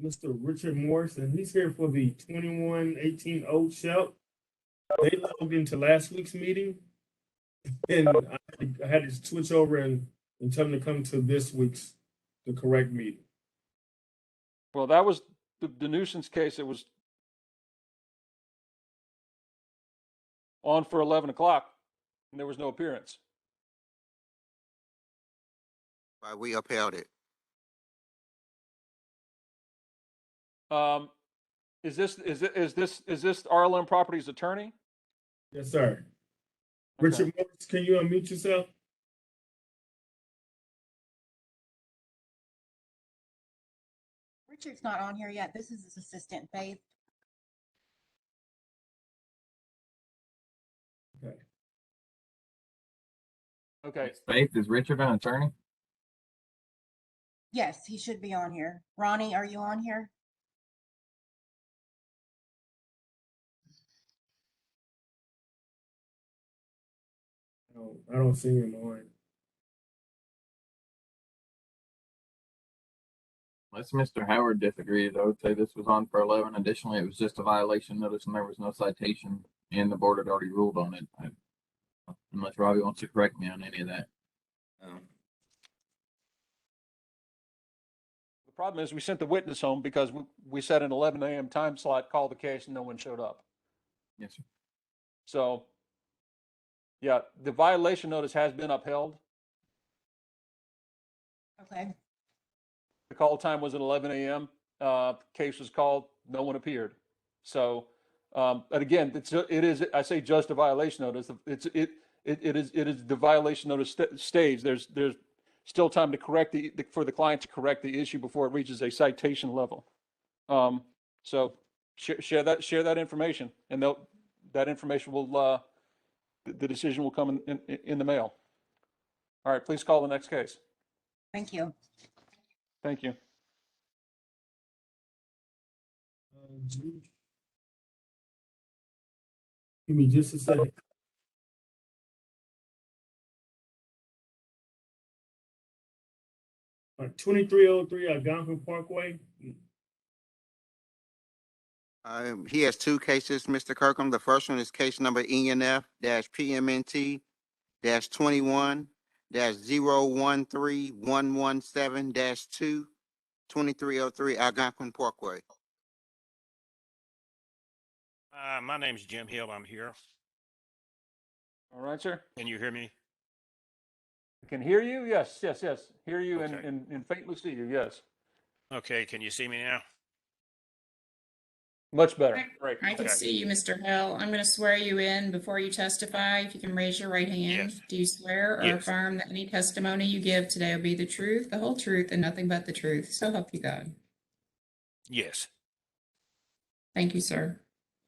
Mr. Richard Morris, and he's here for the 2118 Old Shep. They logged into last week's meeting, and I had to switch over and tell them to come to this week's, the correct meeting. Well, that was the nuisance case. It was on for 11 o'clock, and there was no appearance. We upheld it. Is this RLM Properties attorney? Yes, sir. Okay. Richard Morris, can you unmute yourself? Richard's not on here yet. This is his assistant, Faith. Okay. Okay. Faith, is Richard an attorney? Yes, he should be on here. Ronnie, are you on here? No, I don't see him on. Unless Mr. Howard disagrees, I would say this was on for 11. Additionally, it was just a violation notice and there was no citation, and the board had already ruled on it. Unless Robbie wants to correct me on any of that. The problem is we sent the witness home because we set an 11 a.m. time slot, called the case, and no one showed up. Yes, sir. So, yeah, the violation notice has been upheld. Okay. The call time was at 11 a.m. Case was called, no one appeared. So, but again, it is, I say just a violation notice. It is the violation notice stage. There's still time to correct for the client to correct the issue before it reaches a citation level. So share that information, and that information will, the decision will come in the mail. All right, please call the next case. Thank you. Thank you. Give me just a second. All right, 2303 Algonquin Parkway. He has two cases, Mr. Kirkham. The first one is case number ENF-PMNT-21-013117-2, 2303 Algonquin Parkway. My name's Jim Hill. I'm here. All right, sir. Can you hear me? I can hear you. Yes. Hear you Okay. and faintly see you. Yes. Okay. Can you see me now? Much better. Great. I can Okay. see you, Mr. Hill. I'm going to swear you in before you testify. If you can raise your right hand. Yes. Do you swear or Yes. affirm that any testimony you give today will be the truth, the whole truth, and nothing but the truth? So help you God. Yes. Thank you, sir.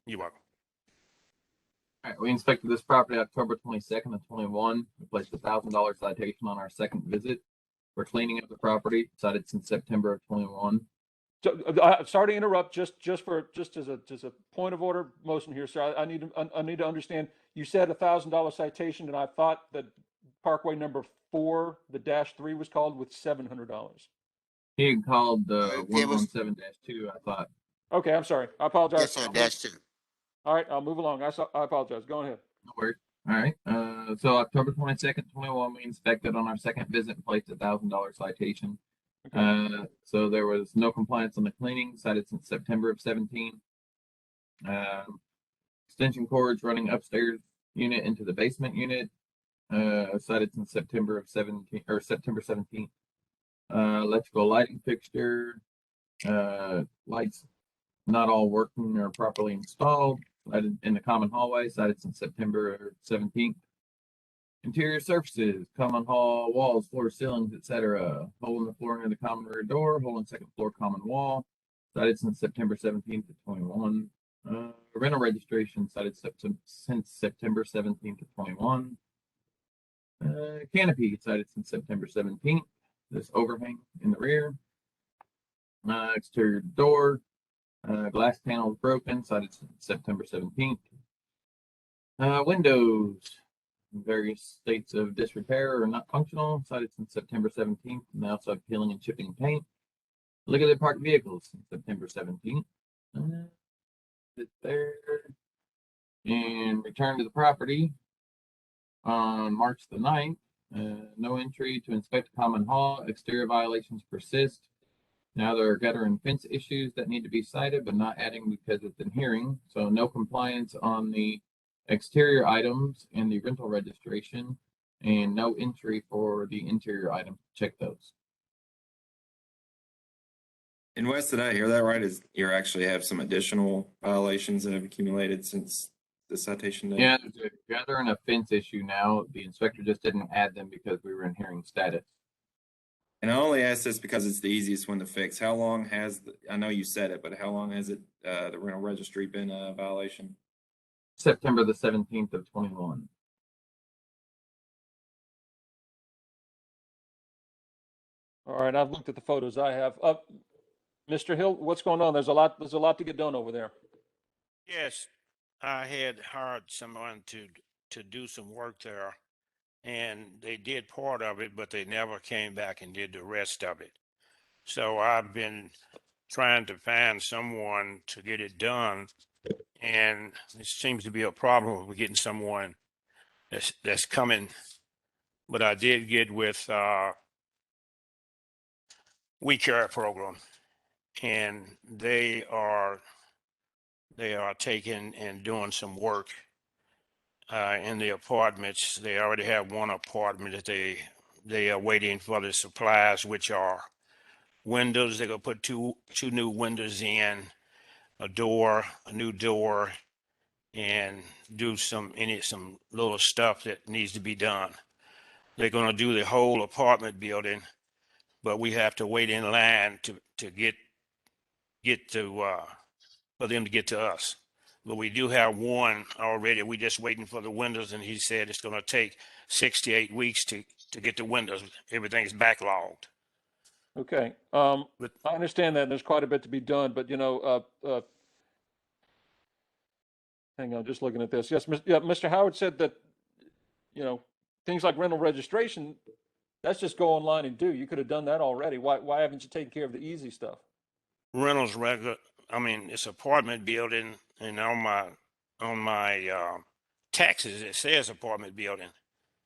You're welcome. All right, we inspected this property October 22nd of 21. We placed a $1,000 citation on our second visit for cleaning up the property, cited since September of 21. So, sorry to interrupt. Just as a point of order motion here, sir. I need to understand. You said $1,000 citation, and I thought that Parkway number 4, the -3 was called with $700. He had called It was 117-2, I thought. Okay, I'm sorry. I apologize. yes, sir. -2. All right, I'll move along. I apologize. Go ahead. No worries. All right. So October 22nd, 21, we inspected on our second visit and placed a $1,000 citation. So there was no compliance on the cleaning, cited since September of 17. Extension cords running upstairs unit into the basement unit, cited since September of 17 or September 17th. Electrical lighting fixture, lights not all working or properly installed, cited in the common hallway, cited since September 17th. Interior surfaces, common hall walls, floor, ceilings, etc. Hole in the flooring of the common rear door, hole in second floor common wall, cited since September 17th of 21. Rental registration cited since September 17th of 21. Canopy cited since September 17th. This overhang in the rear. Exterior door, glass panels broken, cited since September 17th. Windows, various states of disrepair or not functional, cited since September 17th, and they also have peeling and chipping paint. Illegally parked vehicles since September 17th. Sit there. And return to the property on March the 9th. No entry to inspect common hall. Exterior violations persist. Now there are gutter and fence issues that need to be cited, but not adding because it's in hearing. So no compliance on the exterior items and the rental registration, and no entry for the interior items. Check those. And Wes, did I hear that right? Is you actually have some additional violations that have accumulated since the citation date? Yeah, there's a gutter and a fence issue now. The inspector just didn't add them because we were in hearing status. And I only ask this because it's the easiest one to fix. How long has I know you said it, but how long has it the rental registry been a violation? September the 17th of 21. All right, I've looked at the photos I have. Mr. Hill, what's going on? There's a lot to get done over there. Yes, I had hired someone to do some work there, and they did part of it, but they never came back and did the rest of it. So I've been trying to find someone to get it done, and it seems to be a problem with getting someone that's coming. But I did get with We Care program, and they are taking and doing some work in the apartments. They already have one apartment that they are waiting for the supplies, which are windows. They're gonna put two new windows in, a new door, and do some little stuff that needs to be done. They're gonna do the whole apartment building, but we have to wait in line to get to for them to get to us. But we do have one already. We're just waiting for the windows, and he said it's going to take 6 to 8 weeks to get the windows. Everything's backlogged. Okay. I understand that there's quite a bit to be done, but hang on, just looking at this. Yes, Mr. Howard said that, things like rental registration, that's just go online and do. You could have done that already. Why haven't you taken care of the easy stuff? Rentals regular. I mean, it's apartment building, and on my taxes it says apartment building.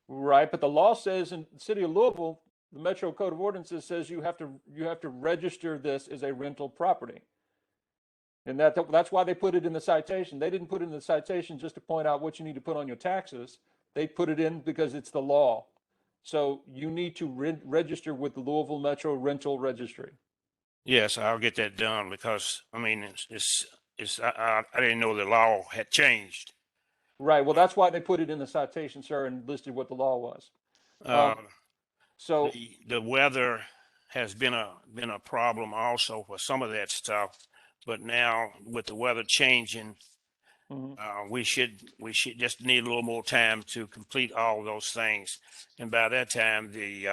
Right, but the law says in the city of Louisville, the Metro Code of Ordinances says you have to register this as a rental property. And that's why they put it in the citation. They didn't put it in the citation just to point out what you need to put on your taxes. They put it in because it's the law. So you need to register with the Louisville Metro Rental Registry. Yes, I'll get that done because I mean I didn't know the law had changed. Right. Well, that's why they put it in the citation, sir, and listed what the law was. So the weather has been a problem also for some of that stuff, but now with the weather changing, we should just need a little more time to complete all those things, and by that time the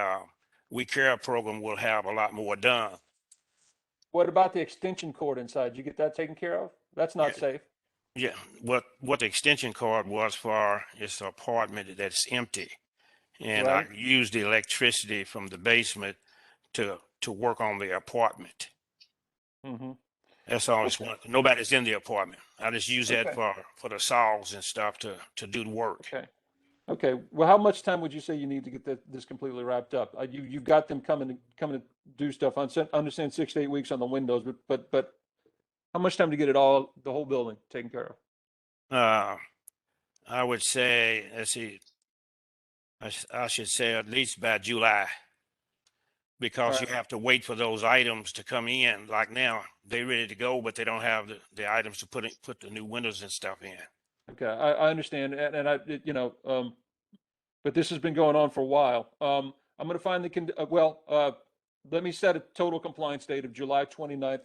We Care program will have a lot more done. what about the extension cord inside? Did you get that taken care of? That's not safe. Yeah, what the extension cord was for is an apartment that's empty, and Right. I use the electricity from the basement to work on the apartment. Mm-hmm. That's all it's one. Nobody's in the apartment. I just use that Okay. for the saws and stuff to do the work. Okay. Okay. Well, how much time would you say you need to get this completely wrapped up? You got them coming to do stuff. I understand 6 to 8 weeks on the windows, but how much time to get it all, the whole building taken care of? I would say, let's see, I should say at least by July, because you have to wait for those items to come in. Like now, they're ready to go, but they don't have the items to put the new windows and stuff in. Okay, I understand, and but this has been going on for a while. I'm going to find let me set a total compliance date of July 29th,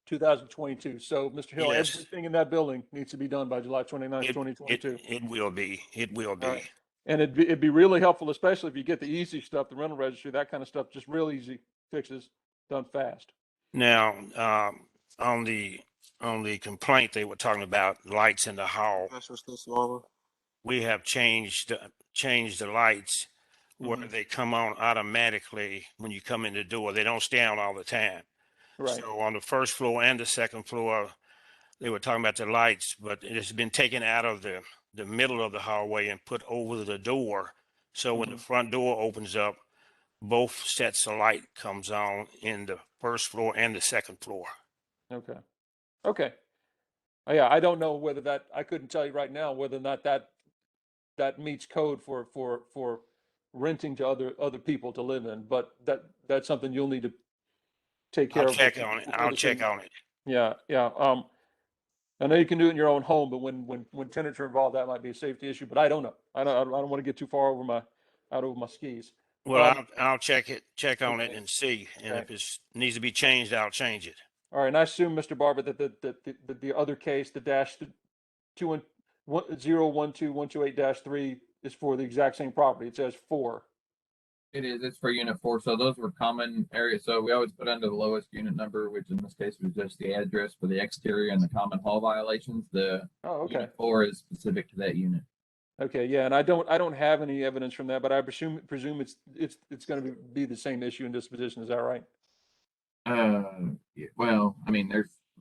2022. So, Mr. Hill, Yes. everything in that building needs to be done by July 29th, 2022. It will be. It will be. All right. And it'd be really helpful, especially if you get the easy stuff, the rental registry, that kind of stuff, just real easy fixes, done fast. Now, on the complaint, they were talking about lights in the hall. We have changed the lights where they come on automatically when you come in the door. They don't stay on all the time. Right. So on the first floor and the second floor, they were talking about the lights, but it has been taken out of the middle of the hallway and put over the door. So when the front door opens up, both sets of light comes on in the first floor and the second floor. Okay. Okay. Yeah, I don't know whether I couldn't tell you right now whether or not that meets code for renting to other people to live in, but that's something you'll need to take care I'll of. check on it. I'll check on it. Yeah, yeah. I know you can do it in your own home, but when tenants are involved, that might be a safety issue, but I don't know. I don't want to get too far out over my skis. Well, I'll check on it Okay. and see, and Okay. if it needs to be changed, I'll change it. All right, and I assume, Mr. Barber, that the other case, the -012-128-3 is for the exact same property. It says 4. It is. It's for unit 4. So those were common areas. So we always put under the lowest unit number, which in this case was just the address for the exterior and the common hall violations. The Oh, okay. unit 4 is specific to that unit. Okay, yeah, and I don't have any evidence from that, but I presume it's going to be the same issue and disposition. Is that right? Yeah, well, I mean,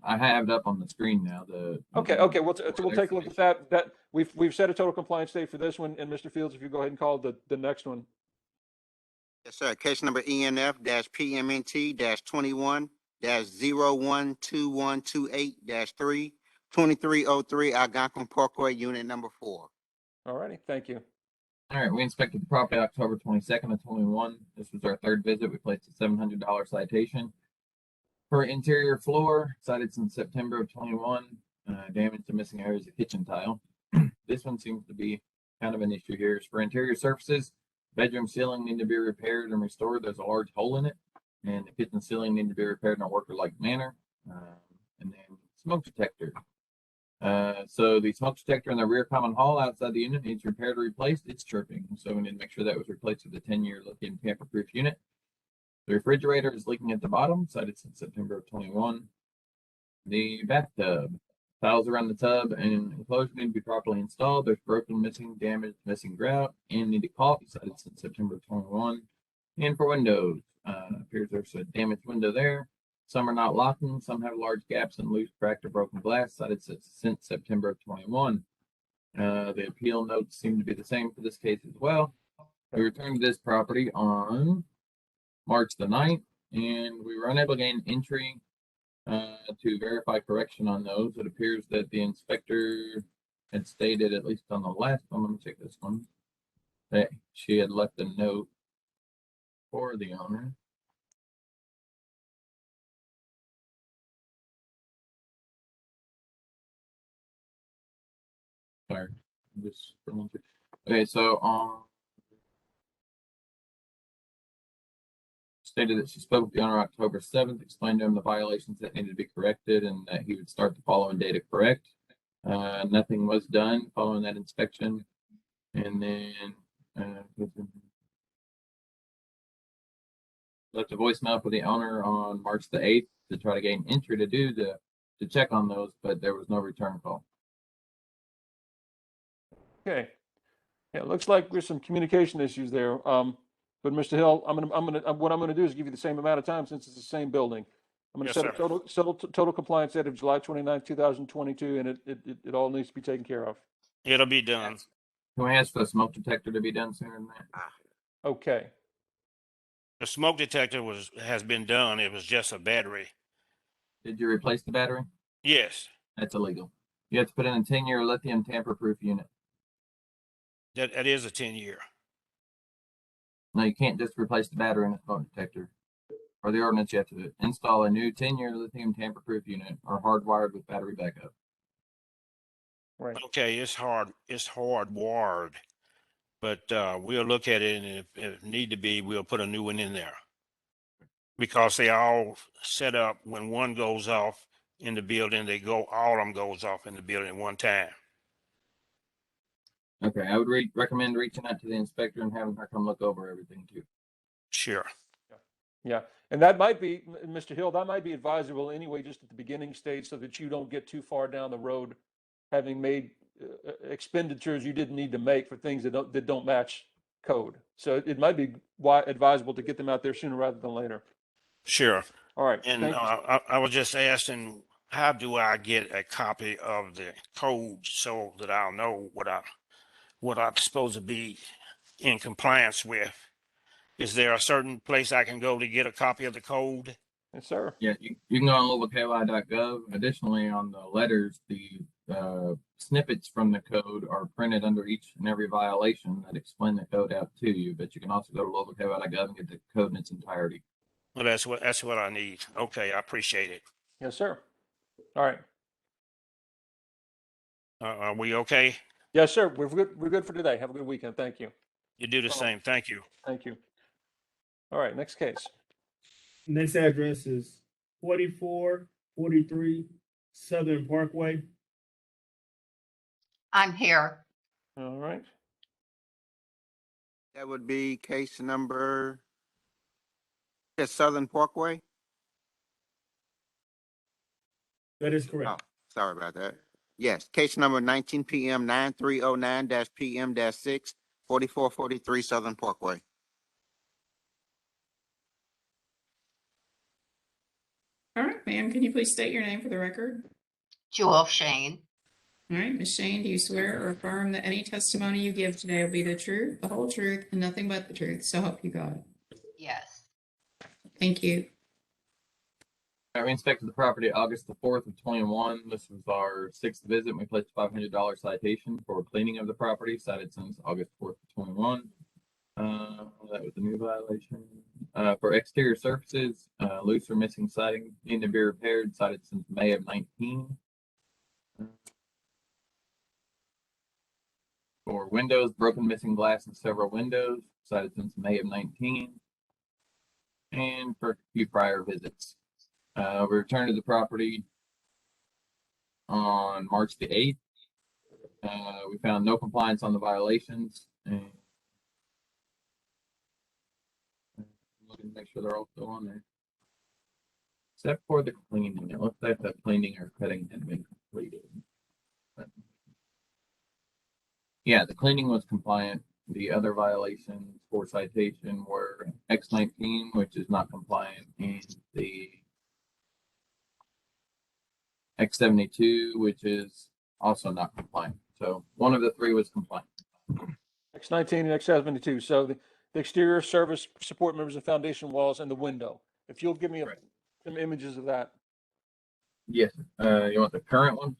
I have it up on the screen now. Okay, we'll take a look at that. We've set a total compliance date for this one, and Mr. Fields, if you go ahead and call the next one. Yes, sir. Case number ENF-PMNT-21-012128-3, 2303 Algonquin Parkway, unit number 4. All righty, thank you. All right, we inspected the property October 22nd of 21. This was our third visit. We placed a $700 citation for interior floor, cited since September of 21, damage to missing areas of kitchen tile. This one seems to be kind of an issue here. Is for interior surfaces, bedroom ceiling need to be repaired and restored. There's a large hole in it, and the kitchen ceiling need to be repaired in a worker-like manner. And then smoke detector. So the smoke detector in the rear common hall outside the unit needs repaired or replaced. It's chirping, so we need to make sure that was replaced with a 10-year lithium tamper-proof unit. The refrigerator is leaking at the bottom, cited since September of 21. The bathtub. Tiles around the tub and enclosure need to be properly installed. There's broken, missing, damaged, missing grout, and needed caulk, cited since September of 21. And for windows, appears there's a damaged window there. Some are not locking, some have large gaps and loose, cracked, or broken glass, cited since September of 21. The appeal notes seem to be the same for this case as well. We returned to this property on March the 9th, and we were unable to gain entry to verify correction on those. It appears that the inspector had stated, at least on the last one, let me check this one, that she had left a note for the owner. Sorry, I'm just scrolling through. Okay, so stated that she spoke with the owner October 7th, explained to him the violations that needed to be corrected, and that he would start the following day to correct. Nothing was done following that inspection, and then left a voicemail for the owner on March the 8th to try to gain entry to check on those, but there was no return call. Okay. Yeah, it looks like there's some communication issues there. But Mr. Hill, what I'm gonna do is give you the same amount of time since it's the same building. I'm gonna Yes, set a sir. total compliance date of July 29th, 2022, and it all needs to be taken care of. It'll be done. Can we ask for the smoke detector to be done sooner than that? Okay. The smoke detector has been done. It was just a battery. Did you replace the battery? Yes, That's illegal. You have to put in a 10-year lithium tamper-proof unit. that is a 10-year. No, you can't just replace the battery in a smoke detector. For the ordinance, you have to install a new 10-year lithium tamper-proof unit or hardwired with battery backup. Right. Okay, it's hardwired, but we'll look at it, and if it need to be, we'll put a new one in there. Because they all set up when one goes off in the building, all of them goes off in the building at one time. Okay, I would recommend reaching out to the inspector and having her come look over everything too. Sure. Yeah, and that might be, Mr. Hill, that might be advisable anyway, just at the beginning stage, so that you don't get too far down the road, having made expenditures you didn't need to make for things that don't match code. So it might be advisable to get them out there sooner rather than later. Sure. All right. And Thank you. I was just asking, how do I get a copy of the code so that I'll know what I'm supposed to be in compliance with? Is there a certain place I can go to get a copy of the code? Yes, sir. Yeah, you can go on louisvilleky.gov. Additionally, on the letters, the snippets from the code are printed under each and every violation that explain the code out to you. But you can also go to louisvilleky.gov and get the code in its entirety. Well, that's what I need. Okay, I appreciate it. Yes, sir. All right. Are we okay? Yes, sir. We're good for today. Have a good weekend. Thank you. You do the same. Thank you. Thank you. All right, next case. Next address is 4443 Southern Parkway. I'm here. All right. That would be case number Southern Parkway. That is correct. Oh, sorry about that. Yes, case number 19 PM 9309-PM-6, 4443 Southern Parkway. All right, ma'am, can you please state your name for the record? Joel Shane. All right, Ms. Shane, do you swear or affirm that any testimony you give today will be the truth, the whole truth, and nothing but the truth? So help you God. Yes. Thank you. We inspected the property August the 4th of 21. This was our 6th visit. We placed a $500 citation for cleaning of the property, cited since August 4th of 21. That was a new violation. For exterior surfaces, loose or missing siding need to be repaired, cited since May of 19. For windows, broken missing glass in several windows, cited since May of 19. And for a few prior visits. We returned to the property on March the 8th. We found no compliance on the violations, and looking to make sure they're all still on there. Except for the cleaning. It looks like the cleaning or cutting had been completed. But yeah, the cleaning was compliant. The other violations for citation were X19, which is not compliant, and the X72, which is also not compliant. So one of the three was compliant. X19 and X72. So the exterior service support members of foundation walls and the window. If you'll give me some images of that. Yes. You want the current one?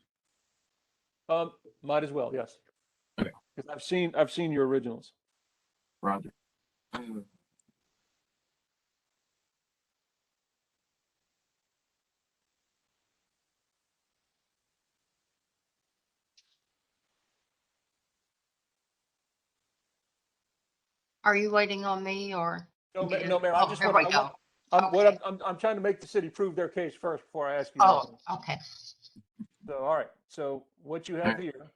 Might as well, yes. Okay. Because I've seen your originals. Roger. Are you waiting on me or? No, no, ma'am. Oh, here we go. I'm trying to make the city prove their case first before I ask you. Oh, okay. So, all right. So what you have here.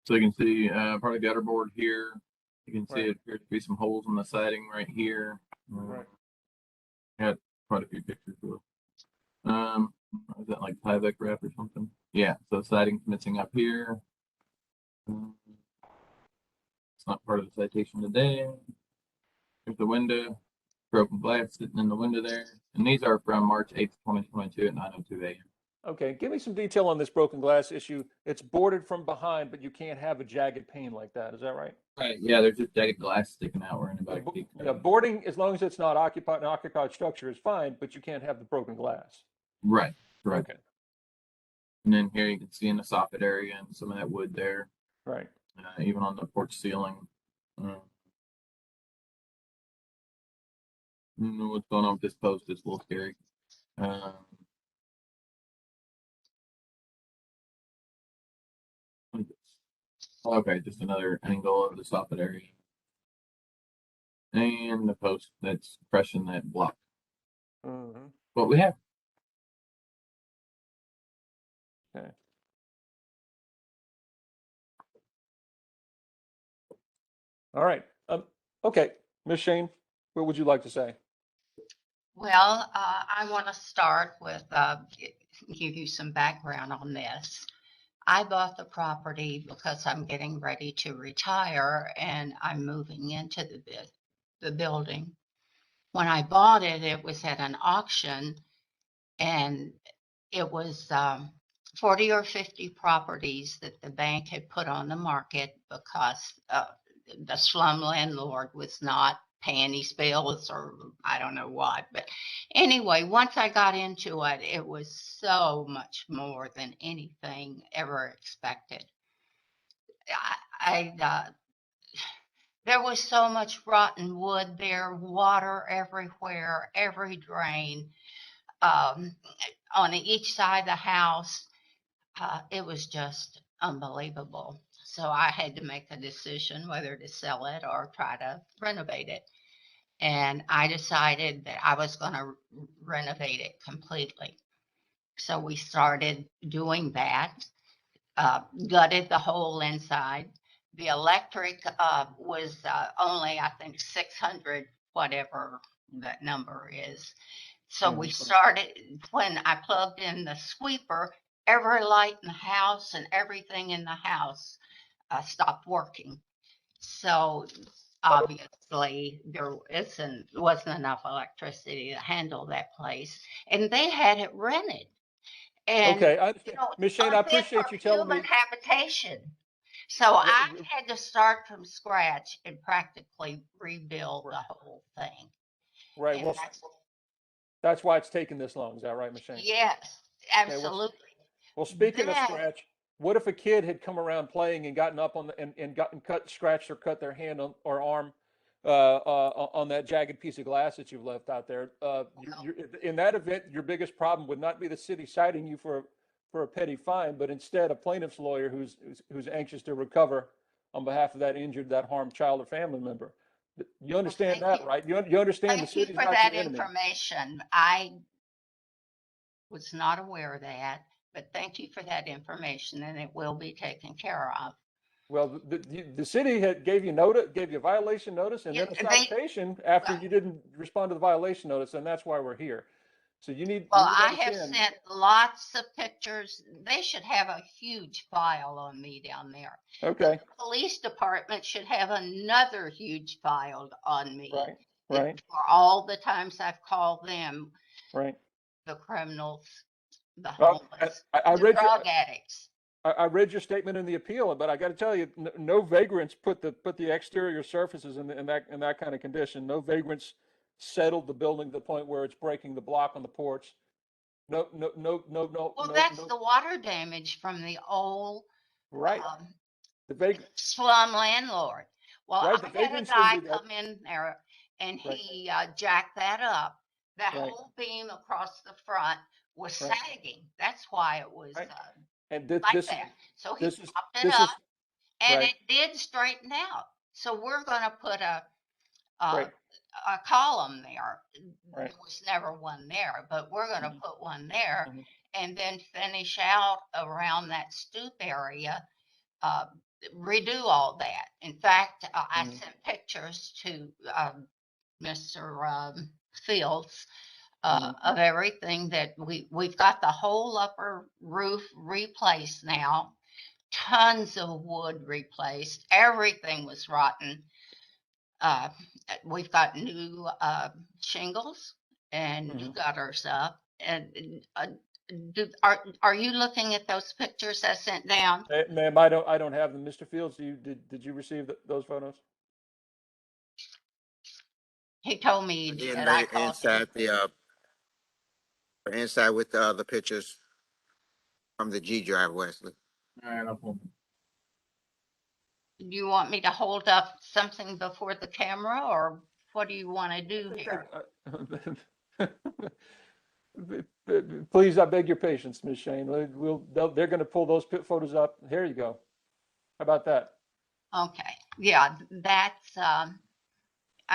So you can see part of the gutter board here. You can see Right. it appears to be some holes in the siding right here. Right. Had quite a few pictures of it. Is that like Tyvek wrap or something? Yeah. So siding's missing up here. It's not part of the citation today. There's the window, broken glass sitting in the window there. And these are from March 8th, 2022 at 9:02 a.m. Okay, give me some detail on this broken glass issue. It's boarded from behind, but you can't have a jagged pane like that. Is that right? Right. Yeah, there's just jagged glass sticking out where anybody can. Yeah, boarding, as long as it's not occupied, an occupied structure is fine, but you can't have the broken glass. Right. Right. Okay. And then here you can see in the soffit area and some of that wood there. Right. Even on the porch ceiling. I don't know what's going on with this post. It's a little scary. Okay, just another angle of the soffit area. And the post that's crushing that block. What we have. Okay. All right. Okay, Ms. Shane, what would you like to say? Well, I want to start with give you some background on this. I bought the property because I'm getting ready to retire and I'm moving into the building. When I bought it, it was at an auction and it was 40 or 50 properties that the bank had put on the market because the slum landlord was not paying his bills or I don't know what. But anyway, once I got into it, it was so much more than anything ever expected. There was so much rotten wood there, water everywhere, every drain. On each side of the house, it was just unbelievable. So I had to make a decision whether to sell it or try to renovate it. And I decided that I was going to renovate it completely. So we started doing that, gutted the whole inside. The electric was only, I think, 600, whatever that number is. So we started, when I plugged in the sweeper, every light in the house and everything in the house stopped working. So obviously wasn't enough electricity to handle that place, and they had it rented. And Okay, Ms. Shane, I unfit appreciate for you telling human me. habitation. So I've had to start from scratch and practically rebuild the whole thing. Right, And well, that's why it's taken this long. Is that right, Ms. Shane? yes, Okay, absolutely. well, speaking of Then- scratch, what if a kid had come around playing and gotten up on and gotten scratched or cut their hand or arm on that jagged piece of glass that you've left out there? In that event, your biggest problem would not be the city citing you for a petty fine, but instead a plaintiff's lawyer who's anxious to recover on behalf of that injured, that harmed child or family member. You understand that, right? You understand the Thank you city's for not that your enemy. information. I was not aware of that, but thank you for that information, and it will be taken care of. Well, the city gave you violation notice and then a citation after you didn't respond to the violation notice, and that's why we're here. So you need Well, to I have understand. sent lots of pictures. They should have a huge file on me down there. Okay. The police department should have another huge file on me. Right. For all the times I've called them, Right. the criminals, the Well, homeless, I the read drug addicts. I read your statement in the appeal, but I got to tell you, no vagrants put the exterior surfaces in that kind of condition. No vagrants settled the building to the point where it's breaking the block on the porch. No. Well, that's the water damage from the old Right. slum landlord. Well, Right, the I had a vagrants guy didn't do that. come in there and Right. he jacked that up. That Right. whole beam across the front was Right. sagging. That's why it was And like this that. So he this is popped it this up is and right. it did straighten out. So we're going to put a Right. column there. Right. There was never one there, but we're going to Mhm. put one there Mhm. and then finish out around that stoop area, redo all that. In fact, I Mhm. sent pictures to Mr. Fields Mhm. of everything that we've got the whole upper roof replaced now. Tons of wood replaced. Everything was rotten. We've got new shingles and new Mhm. gutters up. And are you looking at those pictures I sent down? Ma'am, I don't have them. Mr. Fields, did you receive those photos? He told me he And did. then I they called him. inside with the other pictures from the G drive, Wesley. All right, I'll pull them. Do you want me to hold up something before the camera, or what do you want to do here? Please, I beg your patience, Ms. Shane. They're going to pull those photos up. Here you go. How about that? Okay, yeah, that's, I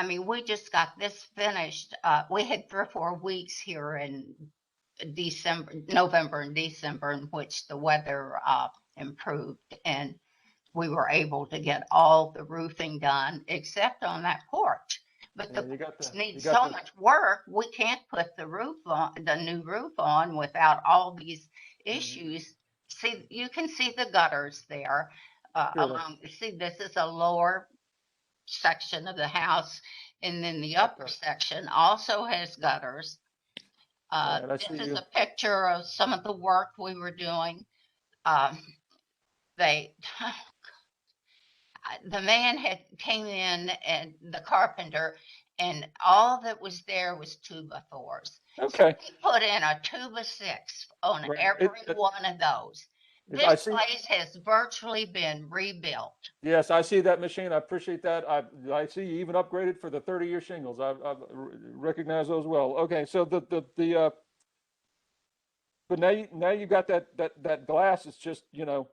mean, we just got this finished. We had 3 or 4 weeks here in November and December, in which the weather improved, and we were able to get all the roofing done except on that porch. But the porch needs so much work, we can't put the new roof on without all these issues. See, you can see the gutters there. See, this is a lower section of the house, and then the upper section also has gutters. This is a picture of some of the work we were doing. The man came in, and the carpenter, and all that was there was 2x4s. Okay. So he put in a 2x6 on every one of those. I This see. place has virtually been rebuilt. Yes, I see that, machine. I appreciate that. I see you even upgraded for the 30-year shingles. I recognize those well. Okay, so but now you got that glass. It's just, a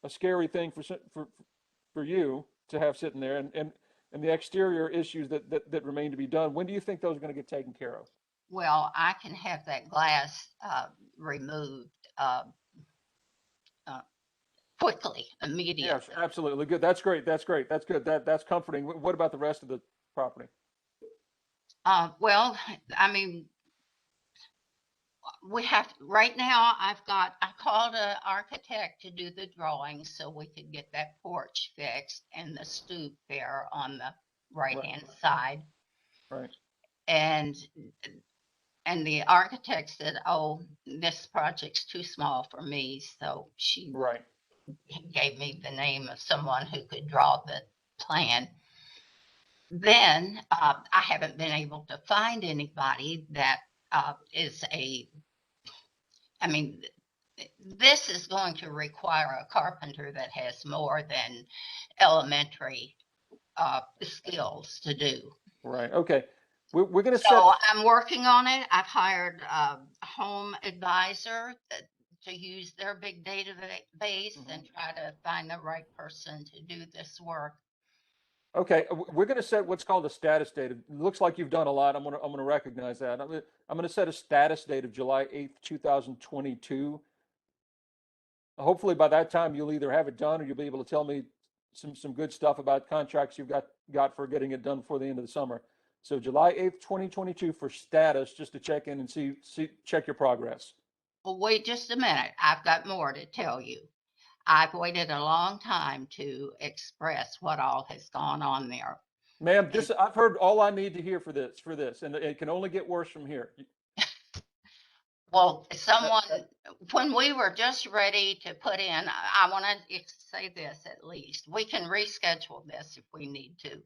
scary thing for you to have sitting there, and the exterior issues that remain to be done. When do you think those are going to get taken care of? Well, I can have that glass removed quickly, immediately. Yes, absolutely. Good. That's great. That's great. That's good. That's comforting. What about the rest of the property? Well, I mean, we have, right now, I called an architect to do the drawings so we could get that porch fixed and the stoop there on the right-hand side. Right. And the architect said, oh, this project's too small for me. So she Right. gave me the name of someone who could draw the plan. Then I haven't been able to find anybody that is I mean, this is going to require a carpenter that has more than elementary skills to do. Right. Okay. We're going to set. So I'm working on it. I've hired a home advisor to use their big database and try to find the right person to do this work. Okay, we're going to set what's called a status date. It looks like you've done a lot. I'm going to recognize that. I'm going to set a status date of July 8th, 2022. Hopefully by that time you'll either have it done or you'll be able to tell me some good stuff about contracts you've got for getting it done before the end of the summer. So July 8th, 2022 for status, just to check in and check your progress. Well, wait just a minute. I've got more to tell you. I've waited a long time to express what all has gone on there. Ma'am, I've heard all I need to hear for this, and it can only get worse from here. Well, when we were just ready to put in, I want to say this at least. We can reschedule this if we need to.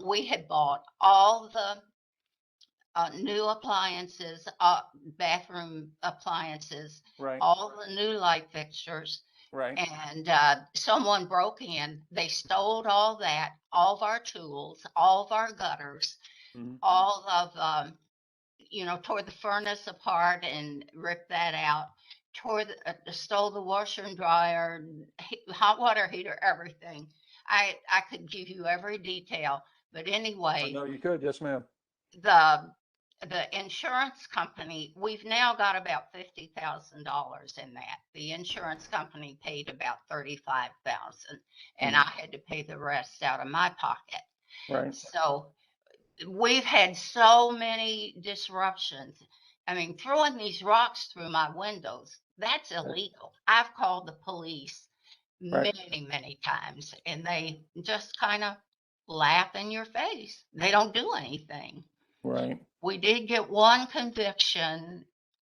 We had bought all the new appliances, bathroom appliances, right. all the new light fixtures. Right. And someone broke in. They stole all that, all of our tools, all of our gutters, all of, tore the furnace apart and ripped that out, stole the washer and dryer, hot water heater, everything. I could give you every detail, but anyway. No, you could. Yes, ma'am. The insurance company, we've now got about $50,000 in that. The insurance company paid about $35,000, and I had to pay the rest out of my pocket. Right. So we've had so many disruptions. I mean, throwing these rocks through my windows, that's illegal. I've called the police many, many times, and they just kind of laugh in your face. They don't do anything. Right. We did get one conviction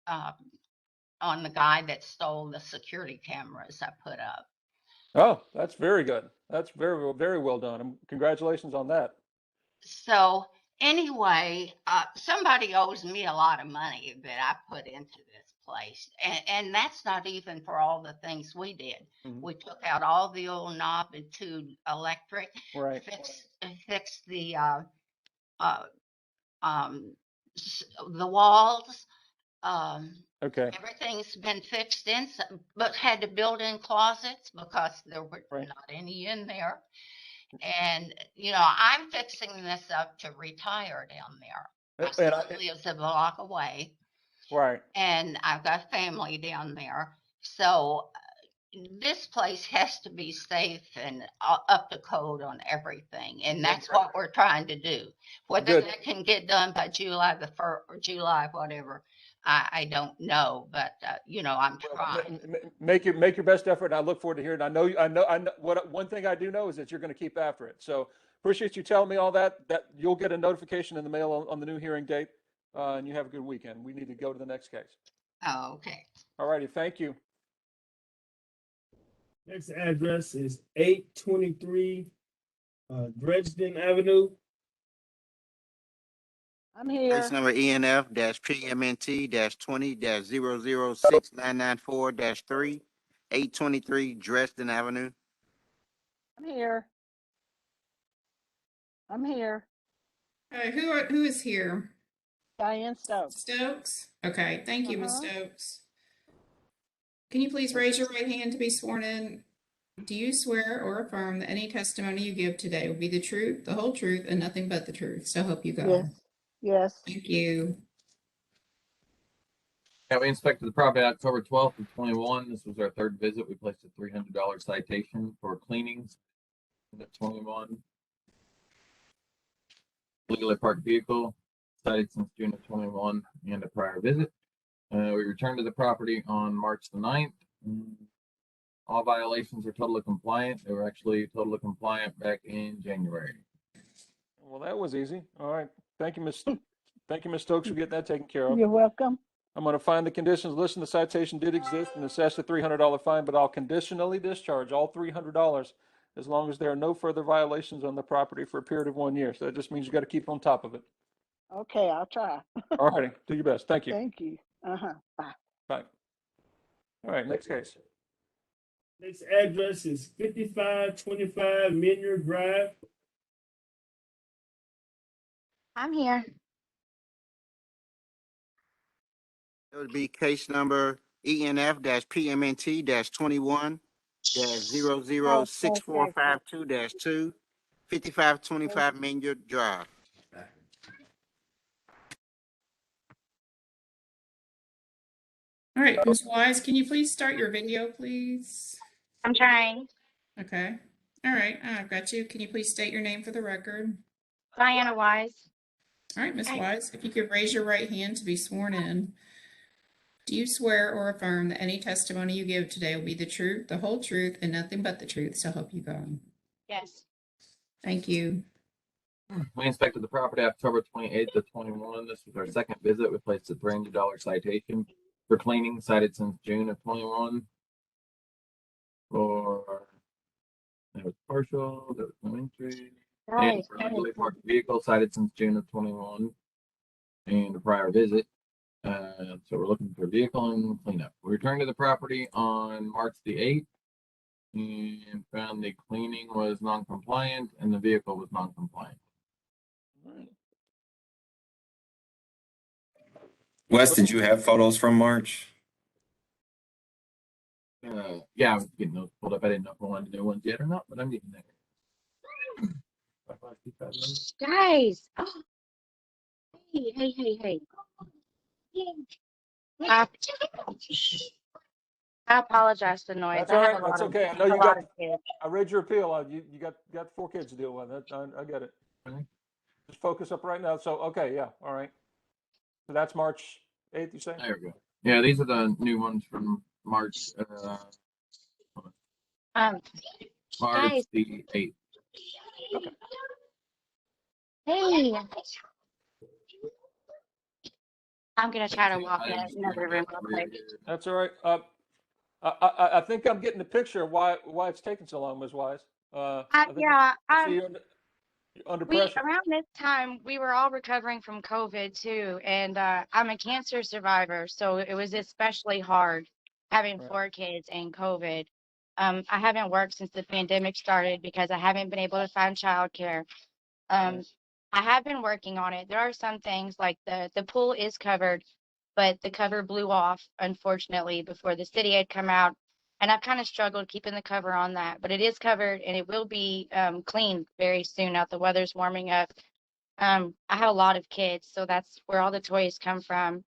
on the guy that stole the security cameras I put up. Oh, that's very good. That's very, very well done. Congratulations on that. So anyway, somebody owes me a lot of money that I put into this place. And that's not even for all the things we did. We took out all the old knob and tube electric, right. fixed the walls. Okay. Everything's been fixed in, but had to build in closets because there were not any in there. And, I'm fixing this up to retire down there. My son lives a block away. Right. And I've got family down there. So this place has to be safe and up to code on everything. And that's what we're trying to do. Whether that can get done by July the 1st or July, whatever, I don't know. But, I'm trying. Make your best effort. And I look forward to hearing. I know one thing I do know is that you're going to keep after it. So appreciate you telling me all that you'll get a notification in the mail on the new hearing date. And you have a good weekend. We need to go to the next case. Oh, okay. All righty. Thank you. Next address is 823 Dresden Avenue. I'm here. Case number ENF-PMNT-20-006994-3, 823 Dresden Avenue. I'm here. Who is here? Diane Stokes. Stokes? Okay, thank you, Ms. Stokes. Can you please raise your right hand to be sworn in? Do you swear or affirm that any testimony you give today will be the truth, the whole truth, and nothing but the truth? So help you God. Yes. Yes. Thank you. Yeah, we inspected the property October 12th of 21. This was our third visit. We placed a $300 citation for cleaning at 21. Legally parked vehicle, cited since June of 21 and a prior visit. We returned to the property on March the 9th. All violations are totally compliant. They were actually totally compliant back in January. Well, that was easy. All right. Thank you, Ms. Stokes, for getting that taken care of. You're welcome. I'm going to find the conditions. Listen, the citation did exist and assess the $300 fine, but I'll conditionally discharge all $300 as long as there are no further violations on the property for a period of 1 year. So that just means you got to keep on top of it. Okay, I'll try. All righty. Do your best. Thank you. Thank you. Bye. Bye. All right. Next case. Next address is 5525 Minyard Drive. I'm here. It would be case number ENF-PMNT-21-006452-2, 5525 Minyard Drive. All right, Ms. Wise, can you please start your video, please? I'm trying. Okay. All right, I've got you. Can you please state your name for the record? Diana Wise. All right, Ms. Wise, if you could raise your right hand to be sworn in. Do you swear or affirm that any testimony you give today will be the truth, the whole truth, and nothing but the truth, so help you God? Yes. Thank you. We inspected the property October 28th of 21. This was our second visit. We placed a $300 citation for cleaning, cited since June of 21. There was partial, there was no entry. And for illegally parked vehicle cited since June of 21 and a prior visit. So we're looking for a vehicle and cleanup. We returned to the property on March the 8th and found the cleaning was non-compliant and the vehicle was non-compliant. Wes, did you have photos from March? Yeah, I was getting those pulled up. I didn't know if I wanted to do ones yet or not, but I'm getting there. Guys. Oh. Hey. I apologize for the noise. That's all right. have a lot That's of- okay. I know a you lot got, of kids. I read your appeal. You got 4 kids to deal with. I get it. Okay. Just focus up right now. So, okay. Yeah. All right. So that's March 8th, you say? There we go. Yeah, these are the new ones from March. March Guys. the 8th. Okay. Hey. I'm gonna try to walk in another room real quick. That's all right. I think I'm getting the picture of why it's taking so long, Ms. Wise. I think I see you're under pressure. Around this time, we were all recovering from COVID too, and I'm a cancer survivor, so it was especially hard having 4 kids and COVID. I haven't worked since the pandemic started because I haven't been able to find childcare. I have been working on it. There are some things like the pool is covered, but the cover blew off, unfortunately, before the city had come out. And I've kind of struggled keeping the cover on that, but it is covered and it will be cleaned very soon. Now the weather's warming up. I have a lot of kids, so that's where all the toys come from.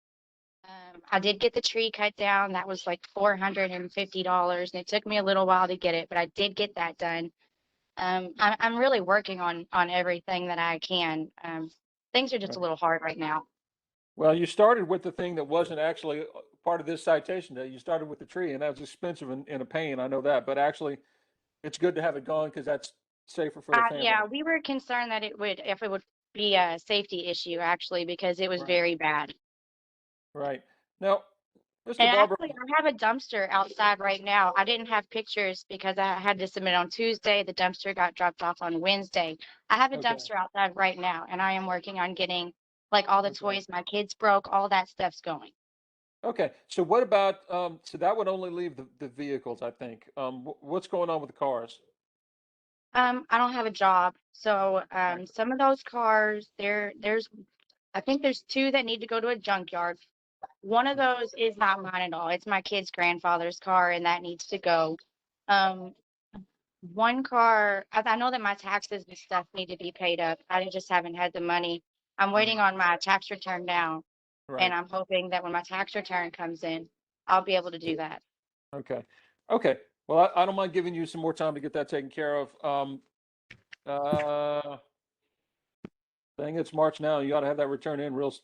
I did get the tree cut down. That was like $450, and it took me a little while to get it, but I did get that done. I'm really working on everything that I can. Things are just a little hard right now. Well, you started with the thing that wasn't actually part of this citation. You started with the tree, and that was expensive and a pain. I know that, but actually, it's good to have it gone because that's safer for the family. Yeah, we were concerned that it would be a safety issue actually because it was very bad. Right. Now, Mr. And Barber. actually, I have a dumpster outside right now. I didn't have pictures because I had to submit on Tuesday. The dumpster got dropped off on Wednesday. I have a dumpster outside right now, and I am working on getting like all the toys my kids broke, all that stuff's going. Okay. So what about, so that would only leave the vehicles, I think. What's going on with the cars? I don't have a job. So some of those cars, I think there's 2 that need to go to a junkyard. One of those is not mine at all. It's my kid's grandfather's car, and that needs to go. One car, I know that my taxes and stuff need to be paid up. I just haven't had the money. I'm waiting on my tax return now, and I'm hoping that when my tax return comes in, I'll be able to do that. Okay. Okay. Well, I don't mind giving you some more time to get that taken care of. Dang, it's March now. You ought to have that return in real.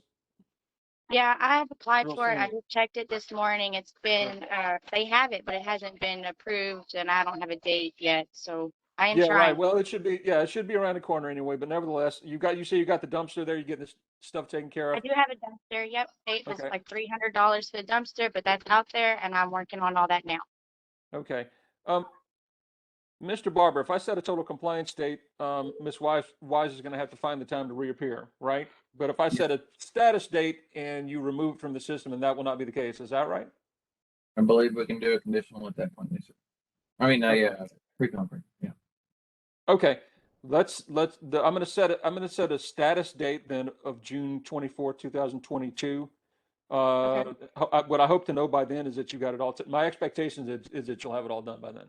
Yeah, I have applied Real for it. I soon. just checked it this morning. It's been, they have it, but it hasn't been approved and I don't have a date yet. So I am Yeah, right. trying. Well, it should be, yeah, it should be around the corner anyway, but nevertheless, you say you got the dumpster there, you get this stuff taken care I of? do have a dumpster. Yep. It was Okay, like $300 for the dumpster, but that's out there and I'm working on all that now. okay. Um, Mr. Barber, if I set a total compliance date, Ms. Wise is gonna have to find the time to reappear, right? But if I set a status date and you remove it from the system, and that will not be the case, is that right? I believe we can do a conditional at that point, yes, sir. I mean, yeah, pre-conference, yeah. Okay, I'm gonna set a status date then of June 24th, 2022. Okay. What I hope to know by then is that you got it all, my expectation is that you'll have it all done by then.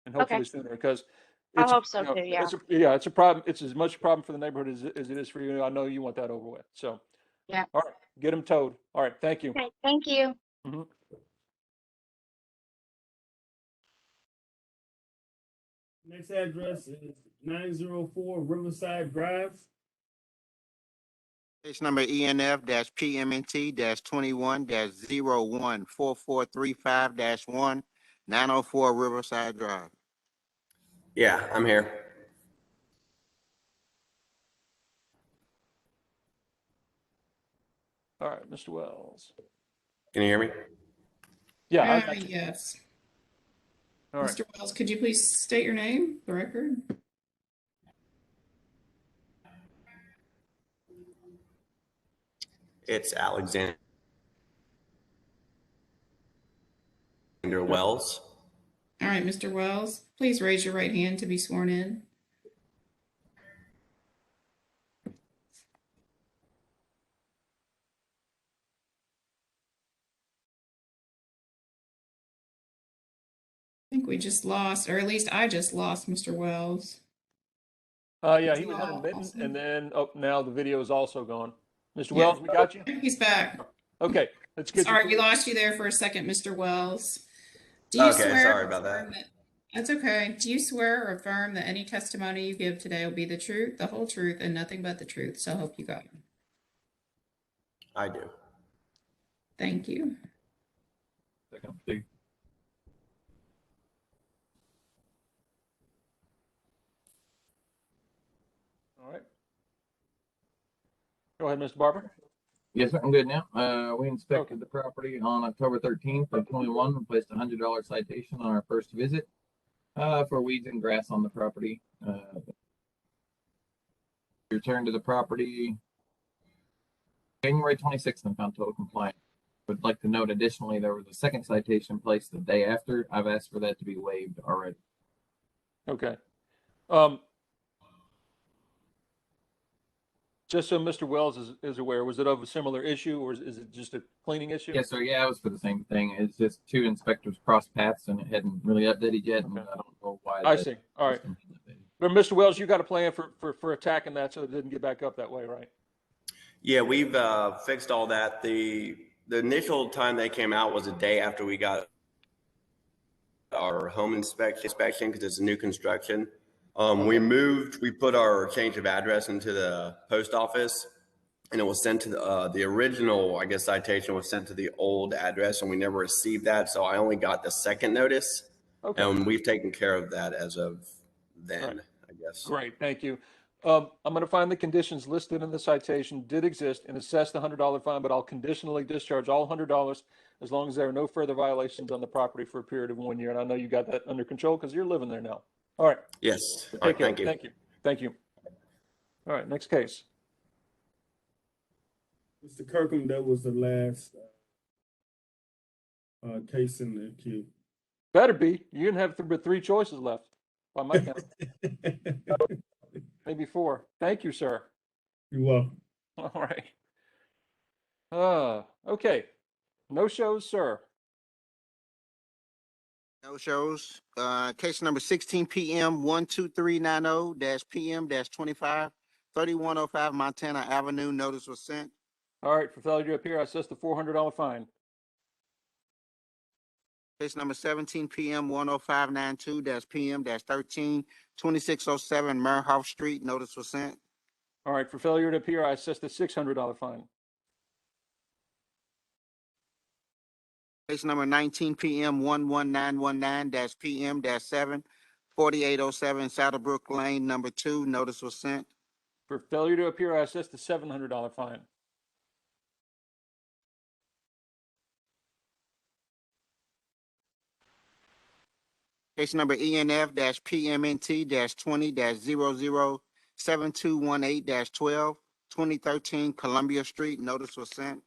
And Okay. hopefully sooner, because I it's, hope so you know, too. Yeah. it's a problem. It's as much a problem for the neighborhood as it is for you. I know you want that over with. So, Yeah. all right, get them towed. All right, thank you. Okay. Thank you. Mhm. Next address is 904 Riverside Drive. Case number ENF-PMNT-21-014435-1, 904 Riverside Drive. Yeah, I'm here. All right, Mr. Wells. Can you hear me? Yeah, I got you. Yes. All right. Mr. Wells, could you please state your name, the record? It's Alexander Wells. All right, Mr. Wells, please raise your right hand to be sworn in. I think we just lost, or at least I just lost Mr. Wells. Yeah, he was intermittent, and then now the video is also gone. Mr. Yeah. Wells, we got you. He's back. Okay, let's get Sorry, you. we lost you there for a second, Mr. Wells. Do you Okay, swear sorry or about affirm that. That's okay. Do you swear or affirm that any testimony you give today will be the truth, the whole truth, and nothing but the truth? So help you God. I do. Thank you. Second, please. All right. Go ahead, Mr. Barber. Yes, sir, I'm good now. We inspected the property on October 13th of 21 and placed a $100 citation on our first visit for weeds and grass on the property. Returned to the property January 26th and found total compliance. Would like to note additionally, there was a second citation placed the day after. I've asked for that to be waived already. Okay. Just so Mr. Wells is aware, was it of a similar issue, or is it just a cleaning issue? Yes, sir. Yeah, it was for the same thing. It's just two inspectors crossed paths and it hadn't really updated yet. And I don't know why. I see. All right. But Mr. Wells, you got a plan for attacking that so it didn't get back up that way, right? Yeah, we've fixed all that. The initial time they came out was a day after we got our home inspection because it's a new construction. We put our change of address into the post office, and it was sent to the original, I guess, citation was sent to the old address, and we never received that. So I only got the second notice, and we've taken care of that as of then, I guess. Great, thank you. I'm going to find the conditions listed in the citation did exist and assess the $100 fine, but I'll conditionally discharge all $100 as long as there are no further violations on the property for a period of 1 year. And I know you got that under control because you're living there now. All right. Yes. Take All right, care. thank you. Thank you. Thank you. All right, next case. Mr. Kirkham, that was the last case in the queue. Better be. You didn't have three choices left by my count. Maybe four. Thank you, sir. You're welcome. All right. Okay. No shows, sir. No shows. Case number 16 PM 12390-PM-25 3105 Montana Avenue. Notice was sent. All right. For failure to appear, I assess the $400 fine. Case number 17 PM 10592-PM-13 2607 Merhoff Street. Notice was sent. All right. For failure to appear, I assess the $600 fine. Case number 19 PM 11919-PM-7, 4807 Saddlebrook Lane, number 2. Notice was sent. For failure to appear, I assess the $700 fine. Case number ENF-PMNT-20-007218-12, 2013 Columbia Street. Notice was sent.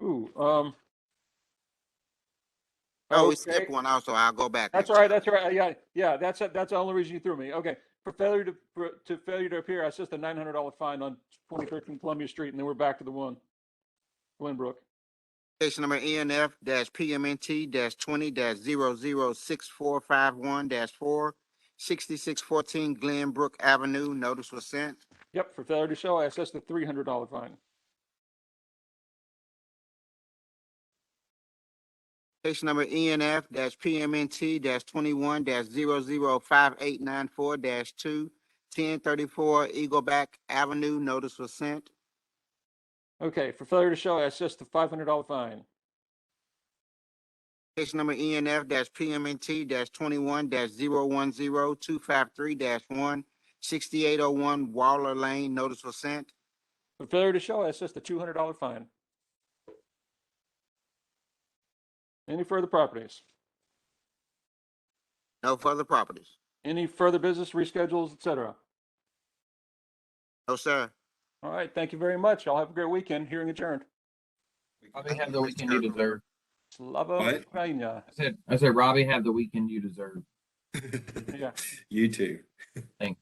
Ooh, Oh, we okay. skipped one also. I'll go back. That's all right. That's all right. Yeah. That's the only reason you threw me. Okay. For failure to appear, I assessed a $900 fine on 2013 Columbia Street, and then we're back to the one, Glenbrook. Case number ENF-PMNT-20-006451-4, 6614 Glenbrook Avenue. Notice was sent. Yep. For failure to show, I assessed a $300 fine. Case number ENF-PMNT-21-005894-2, 1034 Eagleback Avenue. Notice was sent. Okay. For failure to show, I assessed a $500 fine. Case number ENF-PMNT-21-010253-1, 6801 Waller Lane. Notice was sent. For failure to show, I assessed a $200 fine. Any further properties? No further properties. Any further business, reschedules, etc.? No, sir. All right. Thank you very much. Y'all have a great weekend. Hearing adjourned. Robbie, have the weekend you deserve. Slava Ukraina. I said, Robbie, have the weekend you deserve. Yeah. You too. Thanks.